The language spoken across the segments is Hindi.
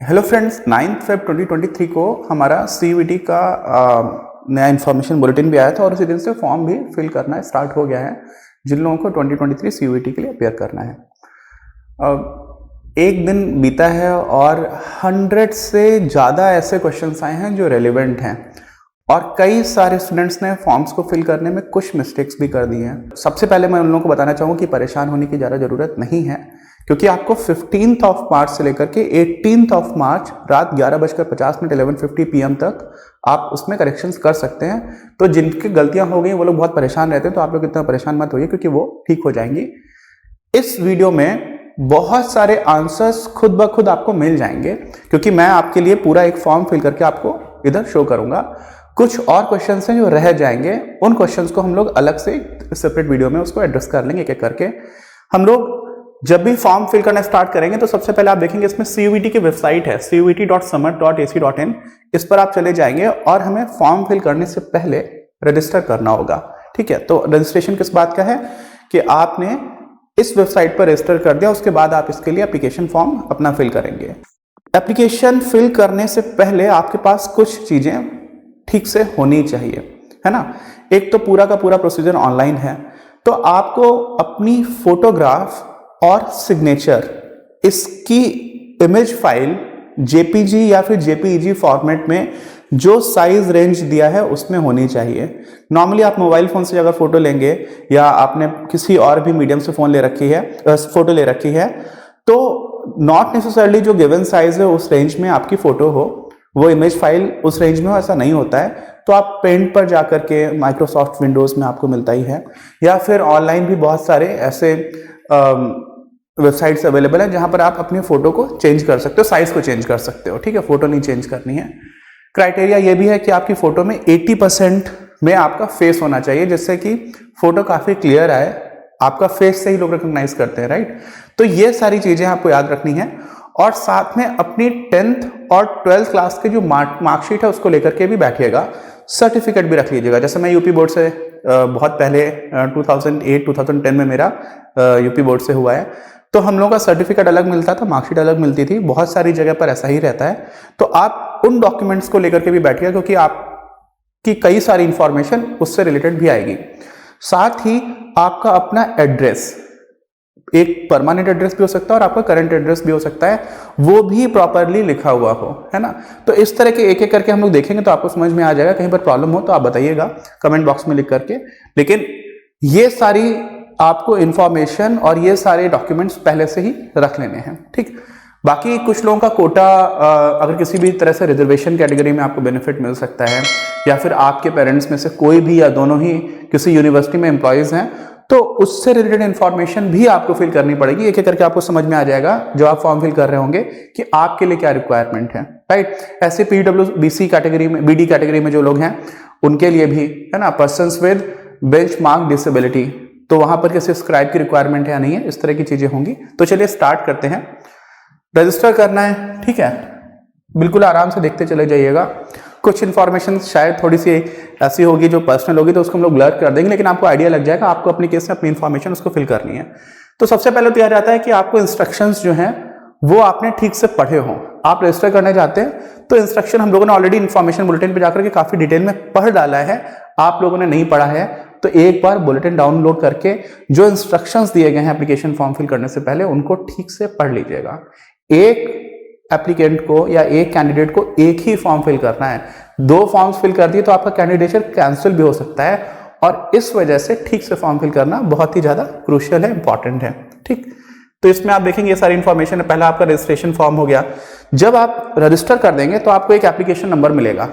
हेलो फ्रेंड्स, 9 फेब 2023 को हमारा CUET का नया इन्फॉर्मेशन बुलेटिन भी आया था और उसी दिन से फॉर्म भी फिल करना स्टार्ट हो गया है जिन लोगों को 2023 CUET के लिए अपेयर करना है। एक दिन बीता है और 100 से ज़्यादा ऐसे क्वेश्चंस आए हैं जो रेलिवेंट हैं और कई सारे स्टूडेंट्स ने फॉर्म्स को फिल करने में कुछ मिस्टेक्स भी कर दी हैं। सबसे पहले मैं उन लोगों को बताना चाहूँगा कि परेशान होने की ज़्यादा ज़रूरत नहीं है, क्योंकि आपको 15th ऑफ मार्च से लेकर के 18th ऑफ मार्च रात 11:50 11:50 PM तक आप उसमें करेक्शंस कर सकते हैं। तो जिनकी गलतियां हो गई वो लोग बहुत परेशान रहते हैं, तो आप लोग इतना परेशान मत होइए क्योंकि वो ठीक हो जाएंगी। इस वीडियो में बहुत सारे आंसर्स खुद ब खुद आपको मिल जाएंगे, क्योंकि मैं आपके लिए पूरा एक फॉर्म फिल करके आपको इधर शो करूंगा। कुछ और क्वेश्चंस हैं जो रह जाएंगे, उन क्वेश्चंस को हम लोग अलग से सेपरेट वीडियो में उसको एड्रेस कर लेंगे एक एक करके। हम लोग जब भी फॉर्म फिल करना स्टार्ट करेंगे तो सबसे पहले आप देखेंगे इसमें CUET की वेबसाइट है cuet.summit.ac.in। इस पर आप चले जाएंगे और हमें फॉर्म फिल करने से पहले रजिस्टर करना होगा। ठीक है, तो रजिस्ट्रेशन किस बात का है कि आपने इस वेबसाइट पर रजिस्टर कर दिया, उसके बाद आप इसके लिए एप्लीकेशन फॉर्म अपना फिल करेंगे। एप्लीकेशन फिल करने से पहले आपके पास कुछ चीजें ठीक से होनी चाहिए, है ना। एक तो पूरा का पूरा प्रोसीजर ऑनलाइन है, तो आपको अपनी फोटोग्राफ और सिग्नेचर इसकी इमेज फाइल JPG या फिर JPEG फॉर्मेट में जो साइज रेंज दिया है उसमें होनी चाहिए। नॉर्मली आप मोबाइल फोन से अगर फोटो लेंगे या आपने किसी और भी मीडियम से फोन ले रखी है, फोटो ले रखी है, तो नॉट नेसेसरली जो गिवन साइज है उस रेंज में आपकी फोटो हो, वो इमेज फाइल उस रेंज में हो, ऐसा नहीं होता है। तो आप पेंट पर जाकर के माइक्रोसॉफ्ट विंडोज में आपको मिलता ही है, या फिर ऑनलाइन भी बहुत सारे ऐसे वेबसाइट्स अवेलेबल है जहां पर आप अपनी फोटो को चेंज कर सकते हो, साइज को चेंज कर सकते हो। ठीक है, फोटो नहीं चेंज करनी है। क्राइटेरिया ये भी है कि आपकी फोटो में 80% में आपका फेस होना चाहिए, जिससे कि फोटो काफी क्लियर आए। आपका फेस से ही लोग रिकॉग्नाइज करते हैं, राइट। तो ये सारी चीजें आपको याद रखनी है। और साथ में अपनी 10th और 12th क्लास के जो मार्कशीट है उसको लेकर के भी बैठिएगा। सर्टिफिकेट भी रख लीजिएगा। जैसे मैं यूपी बोर्ड से बहुत पहले 2008-2010 में मेरा यूपी बोर्ड से हुआ है, तो हम लोगों का सर्टिफिकेट अलग मिलता था, मार्कशीट अलग मिलती थी। बहुत सारी जगह पर ऐसा ही रहता है। तो आप उन डॉक्यूमेंट्स को लेकर के भी बैठिएगा, क्योंकि आपकी कई सारी इंफॉर्मेशन उससे रिलेटेड भी आएगी। साथ ही आपका अपना एड्रेस, एक परमानेंट एड्रेस भी हो सकता है और आपका करंट एड्रेस भी हो सकता है, वो भी प्रॉपरली लिखा हुआ हो, है ना। तो इस तरह के एक एक करके हम लोग देखेंगे तो आपको समझ में आ जाएगा। कहीं पर प्रॉब्लम हो तो आप बताइएगा कमेंट बॉक्स में लिख करके। लेकिन ये सारी आपको इंफॉर्मेशन और ये सारे डॉक्यूमेंट्स पहले से ही रख लेने हैं, ठीक। बाकी कुछ लोगों का कोटा, अगर किसी भी तरह से रिजर्वेशन कैटेगरी में आपको बेनिफिट मिल सकता है, या फिर आपके पेरेंट्स में से कोई भी या दोनों ही किसी यूनिवर्सिटी में एम्प्लॉयज हैं, तो उससे रिलेटेड इंफॉर्मेशन भी आपको फिल करनी पड़ेगी। एक एक करके आपको समझ में आ जाएगा जो आप फॉर्म फिल कर रहे होंगे कि आपके लिए क्या रिक्वायरमेंट है, राइट। ऐसे PWBC कैटेगरी में, BD कैटेगरी में जो लोग हैं उनके लिए भी, है ना, पर्सन्स विद बेंचमार्क डिसेबिलिटी, तो वहां पर किसी स्क्राइब की रिक्वायरमेंट है या नहीं है, इस तरह की चीजें होंगी। तो चलिए स्टार्ट करते हैं। रजिस्टर करना है, ठीक है, बिल्कुल आराम से देखते चले जाइएगा। कुछ इन्फॉर्मेशन शायद थोड़ी सी ऐसी होगी जो पर्सनल होगी, तो उसको हम लोग ब्लर कर देंगे, लेकिन आपको आइडिया लग जाएगा। आपको अपनी केस में अपनी इन्फॉर्मेशन उसको फिल करनी है। तो सबसे पहले तो यह रहता है कि आपको इंस्ट्रक्शंस जो हैं वो आपने ठीक से पढ़े हों। आप रजिस्टर करने जाते हैं तो इंस्ट्रक्शन हम लोगों ने ऑलरेडी इन्फॉर्मेशन बुलेटिन पे जाकर के काफी डिटेल में पढ़ डाला है। आप लोगों ने नहीं पढ़ा है तो एक बार बुलेटिन डाउनलोड करके जो इंस्ट्रक्शंस दिए गए हैं एप्लीकेशन फॉर्म फिल करने से पहले, उनको ठीक से पढ़ लीजिएगा। एक एप्लीकेंट को या एक कैंडिडेट को एक ही फॉर्म फिल करना है। 2 फॉर्म्स फिल कर दिए तो आपका कैंडिडेचर कैंसिल भी हो सकता है, और इस वजह से ठीक से फॉर्म फिल करना बहुत ही ज्यादा क्रूशियल है, इंपॉर्टेंट है, ठीक। तो इसमें आप देखेंगे ये सारी इंफॉर्मेशन है। पहला आपका रजिस्ट्रेशन फॉर्म हो गया। जब आप रजिस्टर कर देंगे तो आपको एक एप्लीकेशन नंबर मिलेगा।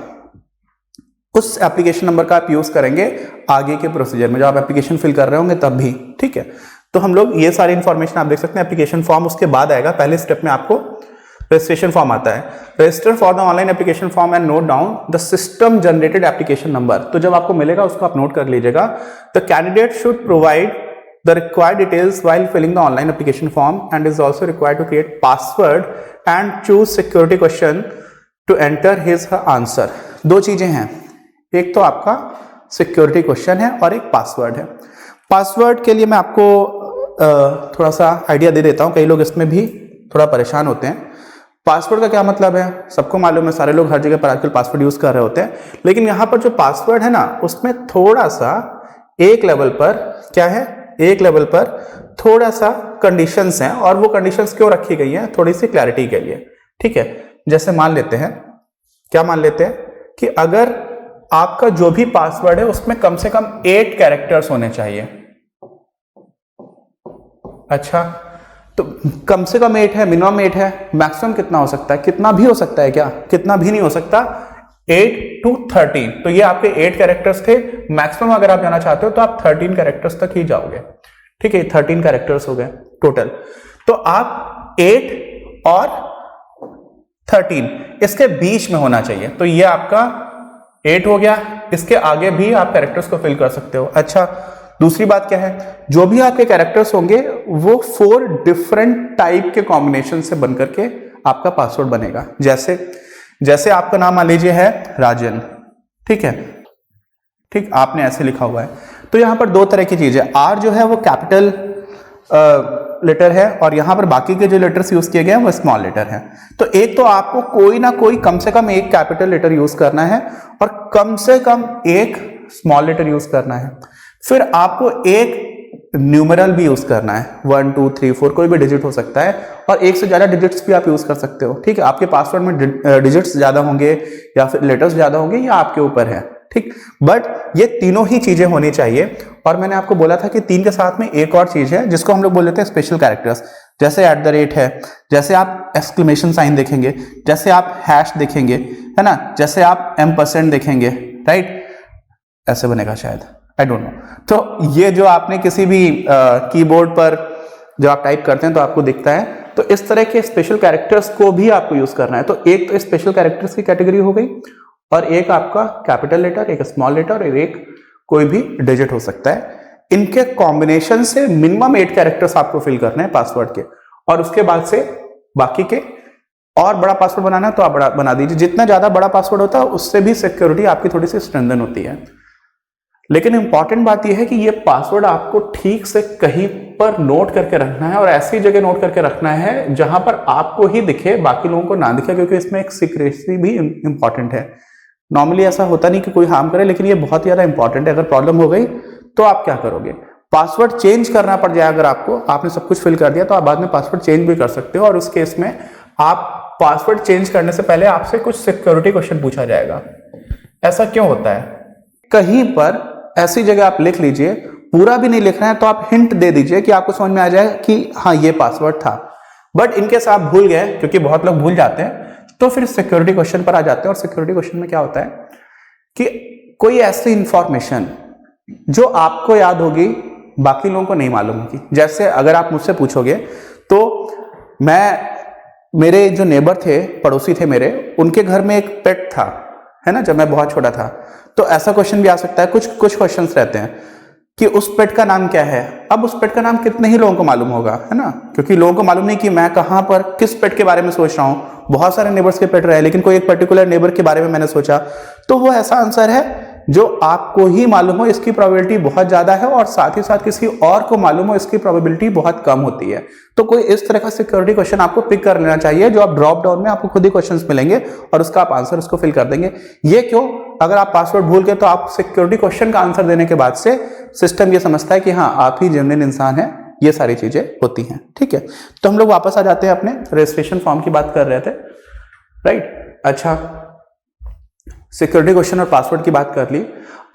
उस एप्लीकेशन नंबर का आप यूज करेंगे आगे के प्रोसीजर में, जब आप एप्लीकेशन फिल कर रहे होंगे तब भी, ठीक है। तो हम लोग ये सारी इंफॉर्मेशन आप देख सकते हैं। एप्लीकेशन फॉर्म उसके बाद आएगा। पहले स्टेप में आपको रजिस्ट्रेशन फॉर्म आता है। Register for the online application form and note down the system generated application number. तो जब आपको मिलेगा उसको आप नोट कर लीजिएगा। The candidate should provide the required details while filling the online application form and is also required to create password and choose security question to enter his answer. 2 चीजें हैं, एक तो आपका सिक्योरिटी क्वेश्चन है और एक पासवर्ड है। पासवर्ड के लिए मैं आपको थोड़ा सा आइडिया दे देता हूं, कई लोग इसमें भी थोड़ा परेशान होते हैं। पासवर्ड का क्या मतलब है, सबको मालूम है, सारे लोग हर जगह पर आजकल पासवर्ड यूज कर रहे होते हैं, लेकिन यहां पर जो पासवर्ड है ना उसमें थोड़ा सा एक लेवल पर क्या है, एक लेवल पर थोड़ा सा कंडीशंस हैं, और वो कंडीशंस क्यों रखी गई हैं, थोड़ी सी क्लैरिटी के लिए, ठीक है। जैसे मान लेते हैं, क्या मान लेते हैं कि अगर आपका जो भी पासवर्ड है उसमें कम से कम 8 कैरेक्टर्स होने चाहिए। अच्छा, तो कम से कम 8 है, मिनिमम 8 है, मैक्सिमम कितना हो सकता है, कितना भी हो सकता है क्या, कितना भी नहीं हो सकता, 8 to 13। तो ये आपके 8 कैरेक्टर्स थे, मैक्सिमम अगर आप जाना चाहते हो तो आप 13 कैरेक्टर्स तक ही जाओगे, ठीक है। 13 कैरेक्टर्स हो गए टोटल, तो आप 8 और 13 इसके बीच में होना चाहिए, तो ये आपका 8 हो गया, इसके आगे भी आप कैरेक्टर्स को फिल कर सकते हो। अच्छा, दूसरी बात क्या है, जो भी आपके कैरेक्टर्स होंगे वो 4 डिफरेंट टाइप के कॉम्बिनेशन से बनकर के आपका पासवर्ड बनेगा। जैसे आपका नाम मान लीजिए है राजन, ठीक है, ठीक, आपने ऐसे लिखा हुआ है, तो यहां पर 2 तरह की चीज है, आर जो है वो कैपिटल लेटर है, और यहां पर बाकी के जो लेटर्स यूज किए गए हैं वो स्मॉल लेटर है। तो एक तो आपको कोई ना कोई कम से कम एक कैपिटल लेटर यूज करना है और कम से कम एक स्मॉल लेटर यूज करना है, फिर आपको एक न्यूमेरल भी यूज करना है, 1 2 3 4 कोई भी डिजिट हो सकता है, और एक से ज्यादा डिजिट्स भी आप यूज कर सकते हो, ठीक है। आपके पासवर्ड में डिजिट्स ज्यादा होंगे या फिर लेटर्स ज्यादा होंगे, या आपके ऊपर है, ठीक, बट ये तीनों ही चीजें होनी चाहिए। और मैंने आपको बोला था कि 3 के साथ में एक और चीज है जिसको हम लोग बोल लेते हैं स्पेशल कैरेक्टर्स, जैसे @ है, जैसे आप एक्सक्लेमेशन साइन देखेंगे, जैसे आप हैश देखेंगे, है ना, जैसे आप M% देखेंगे, राइट, ऐसे बनेगा शायद, आई डोंट नो। तो ये जो आपने किसी भी कीबोर्ड पर जब आप टाइप करते हैं तो आपको दिखता है, तो इस तरह के स्पेशल कैरेक्टर्स को भी आपको यूज करना है। तो एक तो स्पेशल कैरेक्टर्स की कैटेगरी हो गई, और एक आपका कैपिटल लेटर, एक स्मॉल लेटर, और एक कोई भी डिजिट हो सकता है। इनके कॉम्बिनेशन से मिनिमम 8 कैरेक्टर्स आपको फिल करने हैं पासवर्ड के, और उसके बाद से बाकी के, और बड़ा पासवर्ड बनाना है तो आप बड़ा बना दीजिए। जितना ज्यादा बड़ा पासवर्ड होता है उससे भी सिक्योरिटी आपकी थोड़ी सी स्ट्रेंथन होती है। लेकिन इंपॉर्टेंट बात यह है कि ये पासवर्ड आपको ठीक से कहीं पर नोट करके रखना है, और ऐसी जगह नोट करके रखना है जहां पर आपको ही दिखे, बाकी लोगों को ना दिखे, क्योंकि इसमें एक सीक्रेसी भी इंपॉर्टेंट है। नॉर्मली ऐसा होता नहीं कि कोई हार्म करे, लेकिन ये बहुत ज्यादा इंपॉर्टेंट है। अगर प्रॉब्लम हो गई तो आप क्या करोगे, पासवर्ड चेंज करना पड़ जाए। अगर आपने सब कुछ फिल कर दिया तो आप बाद में पासवर्ड चेंज भी कर सकते हो, और उस केस में आप पासवर्ड चेंज करने से पहले आपसे कुछ सिक्योरिटी क्वेश्चन पूछा जाएगा। ऐसा क्यों होता है, कहीं पर ऐसी जगह आप लिख लीजिए, पूरा भी नहीं लिख रहे हैं तो आप हिंट दे दीजिए कि आपको समझ में आ जाए कि हाँ ये पासवर्ड था। बट इनकेस आप भूल गए, क्योंकि बहुत लोग भूल जाते हैं, तो फिर सिक्योरिटी क्वेश्चन पर आ जाते हैं। और सिक्योरिटी क्वेश्चन में क्या होता है कि कोई ऐसी इंफॉर्मेशन जो आपको याद होगी बाकी लोगों को नहीं मालूम होगी। जैसे अगर आप मुझसे पूछोगे तो मेरे जो नेबर थे, पड़ोसी थे मेरे, उनके घर में एक पेट था, है ना, जब मैं बहुत छोटा था, तो ऐसा क्वेश्चन भी आ सकता है। कुछ क्वेश्चंस रहते हैं कि उस पेट का नाम क्या है। अब उस पेट का नाम कितने ही लोगों को मालूम होगा, है ना, क्योंकि लोगों को मालूम नहीं कि मैं कहां पर किस पेट के बारे में सोच रहा हूं। बहुत सारे नेबर्स के पेट रहे, लेकिन कोई एक पर्टिकुलर नेबर के बारे में मैंने सोचा, तो वो ऐसा आंसर है जो आपको ही मालूम हो, इसकी प्रोबेबिलिटी बहुत ज्यादा है, और साथ ही साथ किसी और को मालूम हो, इसकी प्रोबेबिलिटी बहुत कम होती है। तो कोई इस तरह का सिक्योरिटी क्वेश्चन आपको पिक कर लेना चाहिए, जो आप ड्रॉप डाउन में आपको खुद ही क्वेश्चंस मिलेंगे और उसका आप आंसर उसको फिल कर देंगे। ये क्यों, अगर आप पासवर्ड भूल गए तो आप सिक्योरिटी क्वेश्चन का आंसर देने के बाद से सिस्टम ये समझता है कि हाँ आप ही जेन्युइन इंसान हैं। ये सारी चीजें होती हैं, ठीक है। तो हम लोग वापस आ जाते हैं, अपने रजिस्ट्रेशन फॉर्म की बात कर रहे थे, राइट। अच्छा, सिक्योरिटी क्वेश्चन और पासवर्ड की बात कर ली।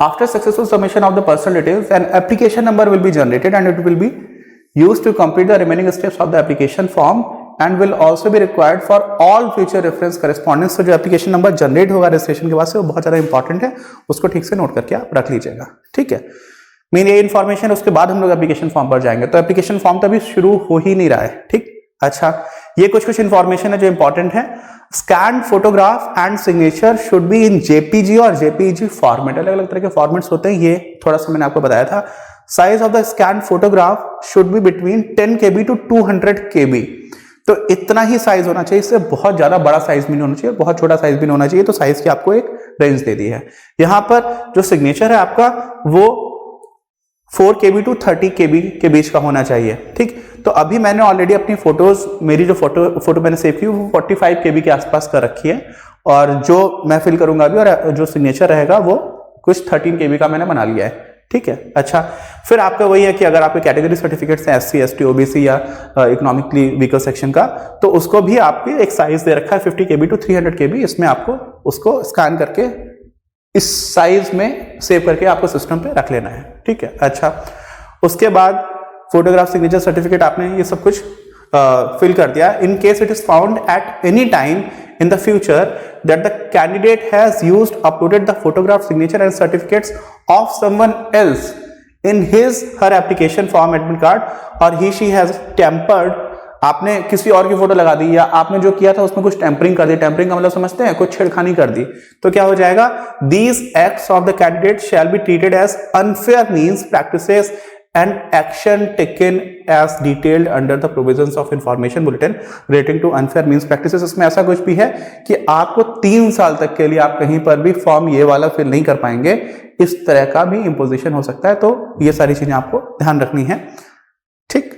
After successful submission of the personal details, an application number will be generated and it will be used to complete the remaining steps of the application form and will also be required for all future reference correspondence। तो जो एप्लीकेशन नंबर जनरेट होगा रजिस्ट्रेशन के बाद से, वो बहुत ज्यादा इंपॉर्टेंट है, उसको ठीक से नोट करके आप रख लीजिएगा, ठीक है। मेन ये इन्फॉर्मेशन, उसके बाद हम लोग एप्लीकेशन फॉर्म पर जाएंगे। तो एप्लीकेशन फॉर्म तो अभी शुरू हो ही नहीं रहा है, ठीक। अच्छा, ये कुछ इंफॉर्मेशन है जो इंपॉर्टेंट है। Scan photograph and signature should be in JPG और जेपीईजी फॉर्मेट। अलग अलग तरह के फॉर्मेट्स होते हैं, ये थोड़ा सा मैंने आपको बताया था। Size of the scan photograph should be between 10 KB to 200 KB। तो इतना ही साइज होना चाहिए, इससे बहुत ज्यादा बड़ा साइज भी नहीं होना चाहिए, बहुत छोटा साइज भी नहीं होना चाहिए। तो साइज की आपको एक रेंज दे दी है। यहां पर जो सिग्नेचर है आपका वो 4 KB to 30 KB के बीच का होना चाहिए, ठीक। तो अभी मैंने ऑलरेडी अपनी फोटोज, मेरी जो फोटो मैंने सेव की वो 45 KB के आसपास कर रखी है, और जो मैं फिल करूंगा अभी और जो सिग्नेचर रहेगा वो कुछ 13 KB का मैंने बना लिया है, ठीक है। अच्छा, फिर आपका वही है कि अगर आपके कैटेगरी सर्टिफिकेट्स हैं SC ST OBC या इकोनॉमिकली वीकर सेक्शन का, तो उसको भी आपके एक साइज दे रखा है 50 KB to 300 KB, इसमें आपको उसको स्कैन करके इस साइज में सेव करके आपको सिस्टम पे रख लेना है, ठीक है। अच्छा, उसके बाद फोटोग्राफ सिग्नेचर सर्टिफिकेट आपने ये सब कुछ फिल कर दिया। In case it is found at any time in the future that the candidate has used uploaded the photograph signature and certificates of someone else in his her application form admit card, or he she has tampered, आपने किसी और की फोटो लगा दी या आपने जो किया था उसमें कुछ टेम्परिंग कर दी, टेम्परिंग का मतलब समझते हैं, कुछ छेड़खानी कर दी, तो क्या हो जाएगा, these acts of the candidate shall be treated as unfair means practices and action taken as detailed under the provisions of information bulletin relating to unfair means practices। इसमें ऐसा कुछ भी है कि आपको 3 साल तक के लिए आप कहीं पर भी फॉर्म ये वाला फिल नहीं कर पाएंगे, इस तरह का भी इंपोजिशन हो सकता है। तो ये सारी चीजें आपको ध्यान रखनी है, ठीक।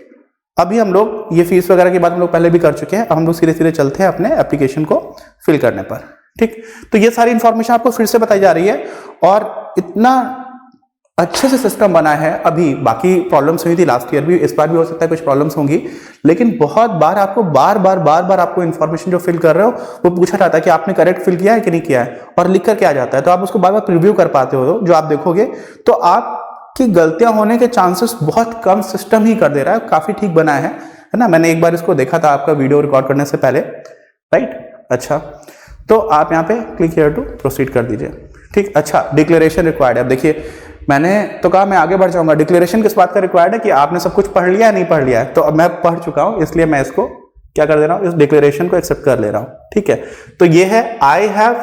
अभी हम लोग ये फीस वगैरह की बात हम लोग पहले भी कर चुके हैं, अब हम लोग सीधे सीधे चलते हैं अपने एप्लीकेशन को फिल करने पर, ठीक। तो ये सारी इंफॉर्मेशन आपको फिर से बताई जा रही है, और इतना अच्छे से सिस्टम बना है। अभी बाकी प्रॉब्लम्स हुई थी लास्ट ईयर भी, इस बार भी हो सकता है कुछ प्रॉब्लम्स होंगी, लेकिन बहुत बार आपको बार बार आपको इन्फॉर्मेशन जो फिल कर रहे हो वो पूछा जाता है कि आपने करेक्ट फिल किया है कि नहीं किया है, और लिख कर के आ जाता है, तो आप उसको बार बार प्रीव्यू कर पाते हो। जो आप देखोगे तो आपकी गलतियां होने के चांसेस बहुत कम सिस्टम ही कर दे रहा है, काफी ठीक बना है ना। मैंने एक बार इसको देखा था आपका वीडियो रिकॉर्ड करने से पहले, राइट। अच्छा, तो आप यहाँ पे क्लिक हियर टू प्रोसीड कर दीजिए, ठीक। अच्छा, डिक्लेरेशन रिक्वायर्ड है। अब देखिए, मैंने तो कहा मैं आगे बढ़ जाऊंगा, डिक्लेरेशन किस बात का रिक्वायर्ड है कि आपने सब कुछ पढ़ लिया है नहीं पढ़ लिया है, तो अब मैं पढ़ चुका हूं, इसलिए मैं इसको क्या कर दे रहा हूं, इस डिक्लेरेशन को एक्सेप्ट कर ले रहा हूं, ठीक है। तो ये है, I have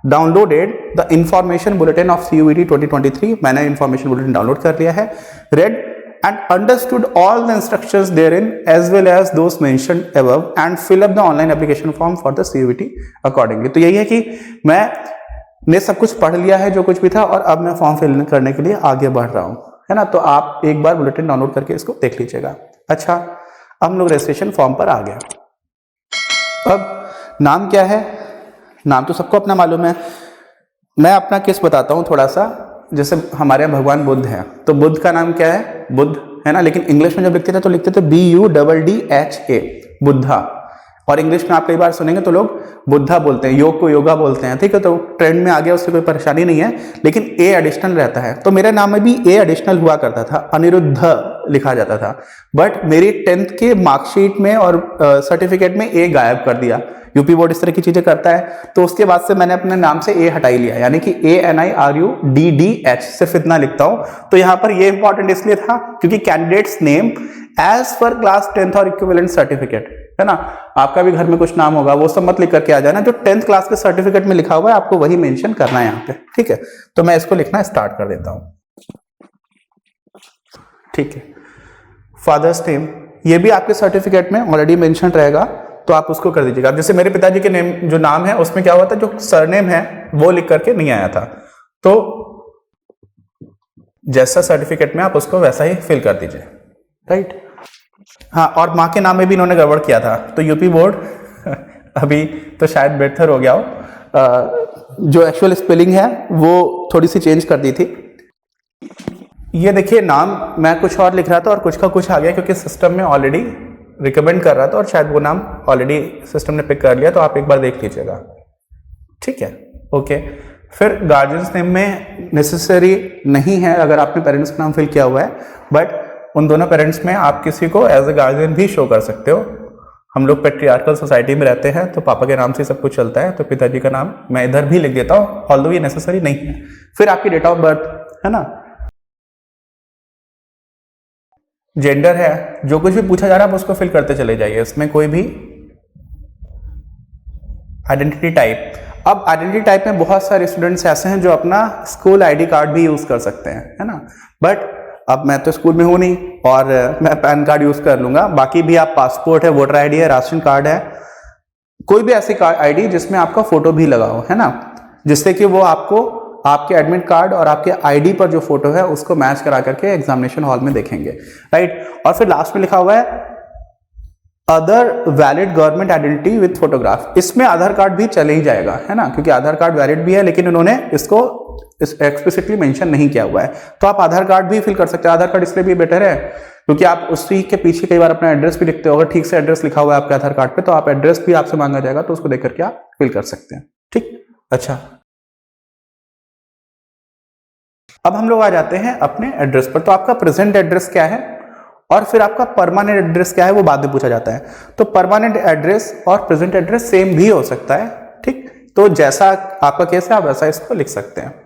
downloaded the information bulletin of CUET 2023, मैंने इंफॉर्मेशन बुलेटिन डाउनलोड कर लिया है, red and understood all the instructions therein as well as those mentioned above and fill up the online application form for the CUET accordingly। तो यही है कि मैंने सब कुछ पढ़ लिया है जो कुछ भी था, और अब मैं फॉर्म फिल करने के लिए आगे बढ़ रहा हूं, है ना। तो आप एक बार बुलेटिन डाउनलोड करके इसको देख लीजिएगा। अच्छा, अब हम लोग रजिस्ट्रेशन फॉर्म पर आ गए। अब नाम क्या है, नाम तो सबको अपना मालूम है, मैं अपना केस बताता हूं थोड़ा सा। जैसे हमारे यहाँ भगवान बुद्ध हैं, तो बुद्ध का नाम क्या है, बुद्ध, है ना, लेकिन इंग्लिश में जब लिखते थे तो लिखते थे BUDDHA, बुद्धा, और इंग्लिश में आप कई बार सुनेंगे तो लोग बुद्धा बोलते हैं, योग को योगा बोलते हैं, ठीक है। तो ट्रेंड में आ गया, उससे कोई परेशानी नहीं है, लेकिन ए एडिशनल रहता है। तो मेरे नाम में भी ए एडिशनल हुआ करता था, अनिरुद्ध लिखा जाता था, बट मेरी 10th के मार्कशीट में और सर्टिफिकेट में ए गायब कर दिया। यूपी बोर्ड इस तरह की चीजें करता है, तो उसके बाद से मैंने अपने नाम से ए हटा ही लिया, यानी कि ANIRUDDH, सिर्फ इतना लिखता हूं। तो यहां पर ये इंपॉर्टेंट इसलिए था क्योंकि candidate's name as per class 10th और इक्विवेलेंट सर्टिफिकेट, है ना। आपका भी घर में कुछ नाम होगा, वो सब मत लिख करके आ जाना, जो 10th क्लास के सर्टिफिकेट में लिखा हुआ है आपको वही मेंशन करना है यहाँ पे, ठीक है। तो मैं इसको लिखना स्टार्ट कर देता हूं, ठीक है। फादर्स नेम, ये भी आपके सर्टिफिकेट में ऑलरेडी मेंशन रहेगा, तो आप उसको कर दीजिएगा। अब जैसे मेरे पिताजी के नेम जो नाम है उसमें क्या हुआ था, जो सरनेम है वो लिख करके नहीं आया था, तो जैसा सर्टिफिकेट में आप उसको वैसा ही फिल कर दीजिए, राइट। हाँ, और माँ के नाम में भी इन्होंने गड़बड़ किया था, तो यूपी बोर्ड अभी तो शायद बेहतर हो गया हो, जो एक्चुअल स्पेलिंग है वो थोड़ी सी चेंज कर दी थी। ये देखिए, नाम मैं कुछ और लिख रहा था और कुछ का कुछ आ गया, क्योंकि सिस्टम में ऑलरेडी रिकमेंड कर रहा था और शायद वो नाम ऑलरेडी सिस्टम ने पिक कर लिया, तो आप एक बार देख लीजिएगा, ठीक है, ओके। फिर गार्जियंस नेम में नेसेसरी नहीं है अगर आपने पेरेंट्स का नाम फिल किया हुआ है, बट उन दोनों पेरेंट्स में आप किसी को एज ए गार्जियन भी शो कर सकते हो। हम लोग पेट्रियार्कल सोसाइटी में रहते हैं, तो पापा के नाम से सब कुछ चलता है, तो पिताजी का नाम मैं इधर भी लिख देता हूँ, ऑल्दो ये नेसेसरी नहीं है। फिर आपकी डेट ऑफ बर्थ, है ना, जेंडर है, जो कुछ भी पूछा जा रहा है आप उसको फिल करते चले जाइए, इसमें कोई भी आइडेंटिटी टाइप। अब आइडेंटिटी टाइप में बहुत सारे स्टूडेंट्स ऐसे हैं जो अपना स्कूल आईडी कार्ड भी यूज कर सकते हैं, है ना, बट अब मैं तो स्कूल में हूं नहीं और मैं पैन कार्ड यूज कर लूंगा। बाकी भी आप पासपोर्ट है, वोटर आईडी है, राशन कार्ड है, कोई भी ऐसी आईडी जिसमें आपका फोटो भी लगा हो, है ना, जिससे कि वो आपको आपके एडमिट कार्ड और आपके आईडी पर जो फोटो है उसको मैच करा करके एग्जामिनेशन हॉल में देखेंगे, राइट। और फिर लास्ट में लिखा हुआ है other valid government identity with photograph, इसमें आधार कार्ड भी चले ही जाएगा, है ना, क्योंकि आधार कार्ड वैलिड भी है, लेकिन उन्होंने इसको एक्सप्लिसिटली मेंशन नहीं किया हुआ है। तो आप आधार कार्ड भी फिल कर सकते हैं। आधार कार्ड इसलिए भी बेटर है क्योंकि आप उसी के पीछे कई बार अपना एड्रेस भी लिखते हो, अगर ठीक से एड्रेस लिखा हुआ है आपके आधार कार्ड पे तो आप एड्रेस भी आपसे मांगा जाएगा, तो उसको देख करके आप फिल कर सकते हैं। ठीक, अच्छा, अब हम लोग आ जाते हैं अपने एड्रेस पर। तो आपका प्रेजेंट एड्रेस क्या है और फिर आपका परमानेंट एड्रेस क्या है वो बाद में पूछा जाता है। तो परमानेंट एड्रेस और प्रेजेंट एड्रेस सेम भी हो सकता है। ठीक, तो जैसा आपका केस है आप वैसा इसको लिख सकते हैं।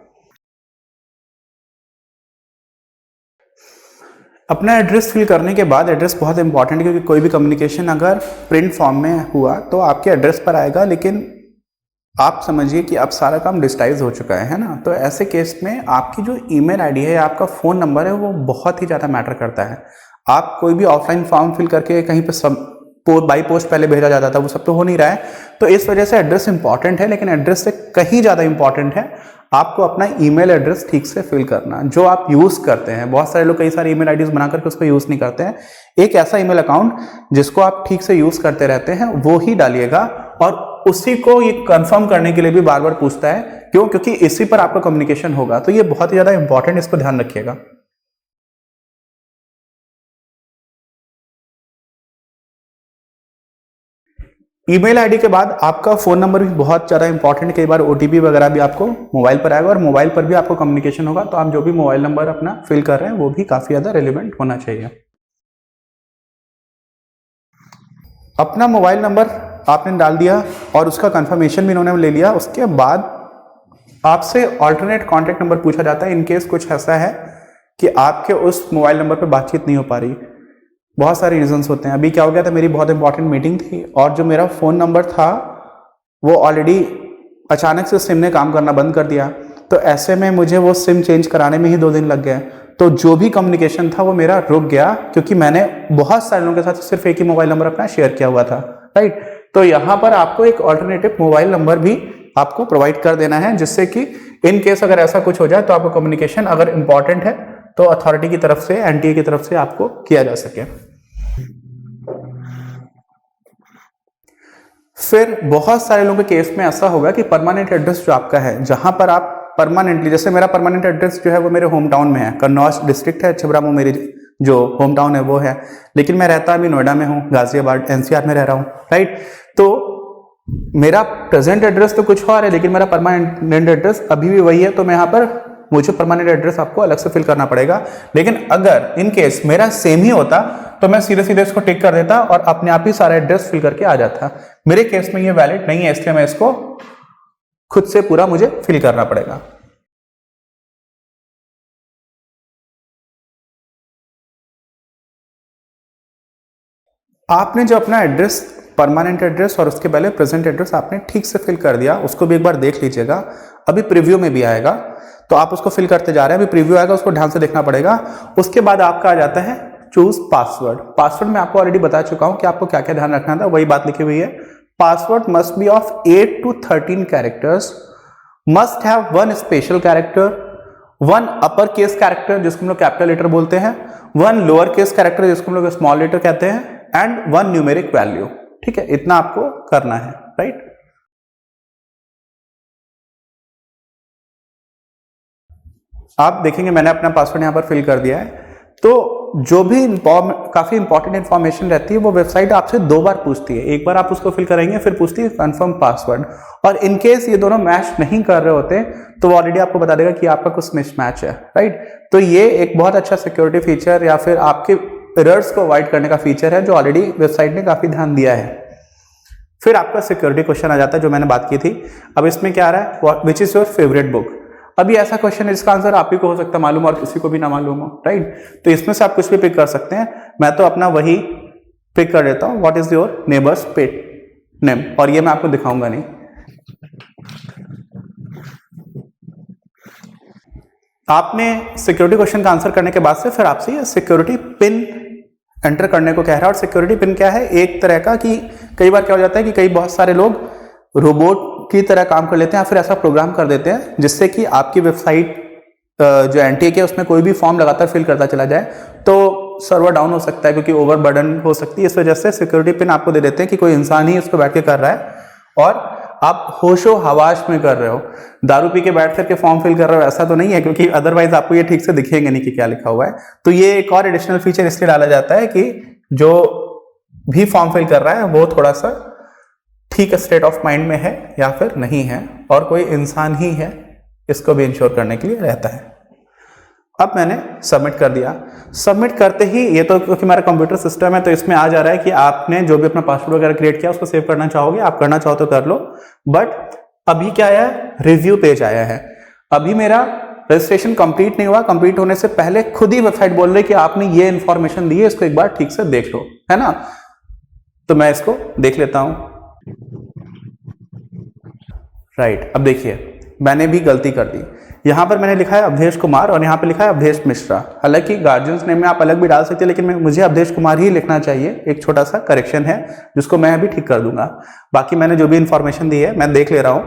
अपना एड्रेस फिल करने के बाद, एड्रेस बहुत इंपॉर्टेंट है क्योंकि कोई भी कम्युनिकेशन अगर प्रिंट फॉर्म में हुआ तो आपके एड्रेस पर आएगा, लेकिन आप समझिए कि अब सारा काम डिजिटाइज हो चुका है ना। तो ऐसे केस में आपकी जो ईमेल आईडी है या आपका फ़ोन नंबर है वो बहुत ही ज़्यादा मैटर करता है। आप कोई भी ऑफलाइन फॉर्म फिल करके कहीं पे सब बाई पोस्ट पहले भेजा जाता था, वो सब तो हो नहीं रहा है। तो इस वजह से एड्रेस इंपॉर्टेंट है, लेकिन एड्रेस से कहीं ज़्यादा इंपॉर्टेंट है आपको अपना ईमेल एड्रेस ठीक से फिल करना जो आप यूज़ करते हैं। बहुत सारे लोग कई सारे ईमेल आईडीज बना करके उसको यूज़ नहीं करते हैं। एक ऐसा ईमेल अकाउंट जिसको आप ठीक से यूज़ करते रहते हैं वो ही डालिएगा, और उसी को ये कंफर्म करने के लिए भी बार बार पूछता है। क्यों? क्योंकि इसी पर आपका कम्युनिकेशन होगा। तो ये बहुत ही ज़्यादा इंपॉर्टेंट, इसको ध्यान रखिएगा। ईमेल आईडी के बाद आपका फोन नंबर भी बहुत ज़्यादा इंपॉर्टेंट है। कई बार ओटीपी वगैरह भी आपको मोबाइल पर आएगा और मोबाइल पर भी आपको कम्युनिकेशन होगा। तो आप जो भी मोबाइल नंबर अपना फिल कर रहे हैं वो भी काफ़ी ज़्यादा रिलेवेंट होना चाहिए। अपना मोबाइल नंबर आपने डाल दिया और उसका कंफर्मेशन भी इन्होंने ले लिया। उसके बाद आपसे ऑल्टरनेट कॉन्टैक्ट नंबर पूछा जाता है इन केस कुछ ऐसा है कि आपके उस मोबाइल नंबर पर बातचीत नहीं हो पा रही। बहुत सारे रीजंस होते हैं। अभी क्या हो गया था, मेरी बहुत इंपॉर्टेंट मीटिंग थी और जो मेरा फ़ोन नंबर था वो ऑलरेडी अचानक से सिम ने काम करना बंद कर दिया। तो ऐसे में मुझे वो सिम चेंज कराने में ही 2 दिन लग गए। तो जो भी कम्युनिकेशन था वो मेरा रुक गया, क्योंकि मैंने बहुत सारे लोगों के साथ सिर्फ एक ही मोबाइल नंबर अपना शेयर किया हुआ था, राइट। तो यहाँ पर आपको एक ऑल्टरनेटिव मोबाइल नंबर भी आपको प्रोवाइड कर देना है, जिससे कि इन केस अगर ऐसा कुछ हो जाए तो आपका कम्युनिकेशन अगर इंपॉर्टेंट है तो अथॉरिटी की तरफ से, एनटीए की तरफ से आपको किया जा सके। फिर बहुत सारे लोगों के केस में ऐसा होगा कि परमानेंट एड्रेस जो आपका है, जहां पर आप परमानेंटली, जैसे मेरा परमानेंट एड्रेस जो है वो मेरे होम टाउन में है, कन्नौज डिस्ट्रिक्ट है, छिबरामऊ मेरी जो होम टाउन है वो है, लेकिन मैं रहता अभी नोएडा में हूँ, गाजियाबाद एनसीआर में रह रहा हूँ, राइट। तो मेरा प्रेजेंट एड्रेस तो कुछ और है, लेकिन मेरा परमानेंट एड्रेस अभी भी वही है। तो मैं यहाँ पर मुझे परमानेंट एड्रेस आपको अलग से फिल करना पड़ेगा। लेकिन अगर इन केस मेरा सेम ही होता तो मैं सीधे सीधे इसको टिक कर देता और अपने आप ही सारा एड्रेस फिल करके आ जाता। मेरे केस में ये वैलिड नहीं है, इसलिए मैं इसको खुद से पूरा मुझे फिल करना पड़ेगा। आपने जो अपना एड्रेस, परमानेंट एड्रेस और उसके पहले प्रेजेंट एड्रेस आपने ठीक से फिल कर दिया, उसको भी एक बार देख लीजिएगा। अभी प्रीव्यू में भी आएगा तो आप उसको फिल करते जा रहे हैं, अभी प्रीव्यू आएगा, उसको ध्यान से देखना पड़ेगा। उसके बाद आपका आ जाता है चूज पासवर्ड। पासवर्ड में आपको ऑलरेडी बता चुका हूं कि आपको क्या क्या ध्यान रखना था, वही बात लिखी हुई है। Password must be of 8 to 13 characters, must have 1 special character, 1 upper case character जिसको हम लोग कैपिटल लेटर बोलते हैं, 1 लोअर केस कैरेक्टर जिसको हम लोग स्मॉल लेटर कहते हैं, एंड 1 न्यूमेरिक वैल्यू। ठीक है, इतना आपको करना है, राइट। आप देखेंगे मैंने अपना पासवर्ड यहां पर फिल कर दिया है। तो जो भी काफी इंपॉर्टेंट इंफॉर्मेशन रहती है वो वेबसाइट आपसे 2 बार पूछती है। एक बार आप उसको फिल करेंगे, फिर पूछती है कंफर्म पासवर्ड, और इन केस ये दोनों मैच नहीं कर रहे होते तो वो ऑलरेडी आपको बता देगा कि आपका कुछ मिसमैच है, राइट। तो ये एक बहुत अच्छा सिक्योरिटी फीचर या फिर आपके एरर्स को अवॉइड करने का फीचर है जो ऑलरेडी वेबसाइट ने काफी ध्यान दिया है। फिर आपका सिक्योरिटी क्वेश्चन आ जाता है जो मैंने बात की थी। अब इसमें क्या आ रहा है, which is your favourite book. अभी ऐसा क्वेश्चन है जिसका आंसर आप ही को हो सकता है मालूम और किसी को भी ना मालूम हो, राइट। तो इसमें से आप कुछ भी पिक कर सकते हैं। मैं तो अपना वही पिक कर देता हूं, what is your neighbours pet name, और ये मैं आपको दिखाऊंगा नहीं। आपने सिक्योरिटी क्वेश्चन का आंसर करने के बाद से फिर आपसे ये सिक्योरिटी पिन एंटर करने को कह रहा है। और सिक्योरिटी पिन क्या है, एक तरह का कि कई बार क्या हो जाता है कि कई बहुत सारे लोग रोबोट की तरह काम कर लेते हैं, फिर ऐसा प्रोग्राम कर देते हैं जिससे कि आपकी वेबसाइट जो एनटीए के उसमें कोई भी फॉर्म लगातार फिल करता चला जाए। तो सर्वर डाउन हो सकता है क्योंकि ओवरबर्डन हो सकती है। इस वजह से सिक्योरिटी पिन आपको दे देते हैं कि कोई इंसान ही उसको बैठ के कर रहा है और आप होशो हवाश में कर रहे हो, दारू पी के बैठ करके फॉर्म फिल कर रहे हो, ऐसा तो नहीं है, क्योंकि अदरवाइज आपको ये ठीक से दिखेंगे नहीं कि क्या लिखा हुआ है। तो ये एक और एडिशनल फीचर इसलिए डाला जाता है कि जो भी फॉर्म फिल कर रहा है वो थोड़ा सा ठीक स्टेट ऑफ माइंड में है या फिर नहीं है, और कोई इंसान ही है, इसको भी इंश्योर करने के लिए रहता है। अब मैंने सबमिट कर दिया। सबमिट करते ही ये तो क्योंकि हमारा कंप्यूटर सिस्टम है तो इसमें आ जा रहा है कि आपने जो भी अपना पासवर्ड वगैरह क्रिएट किया उसको सेव करना चाहोगे, आप करना चाहो तो कर लो। बट अभी क्या आया है, रिव्यू पेज आया है। अभी मेरा रजिस्ट्रेशन कंप्लीट नहीं हुआ, कंप्लीट होने से पहले खुद ही वेबसाइट बोल रही है कि आपने ये इंफॉर्मेशन दी है, इसको एक बार ठीक से देख लो, है ना। तो मैं इसको देख लेता हूं। राइट, अब देखिए मैंने भी गलती कर दी। यहां पर मैंने लिखा है अवधेश कुमार और यहां पे लिखा है अवधेश मिश्रा। हालांकि गार्जियंस नेम में आप अलग भी डाल सकते हैं, लेकिन मुझे अवधेश कुमार ही लिखना चाहिए। एक छोटा सा करेक्शन है जिसको मैं अभी ठीक कर दूंगा। बाकी मैंने जो भी इंफॉर्मेशन दी है मैं देख ले रहा हूं।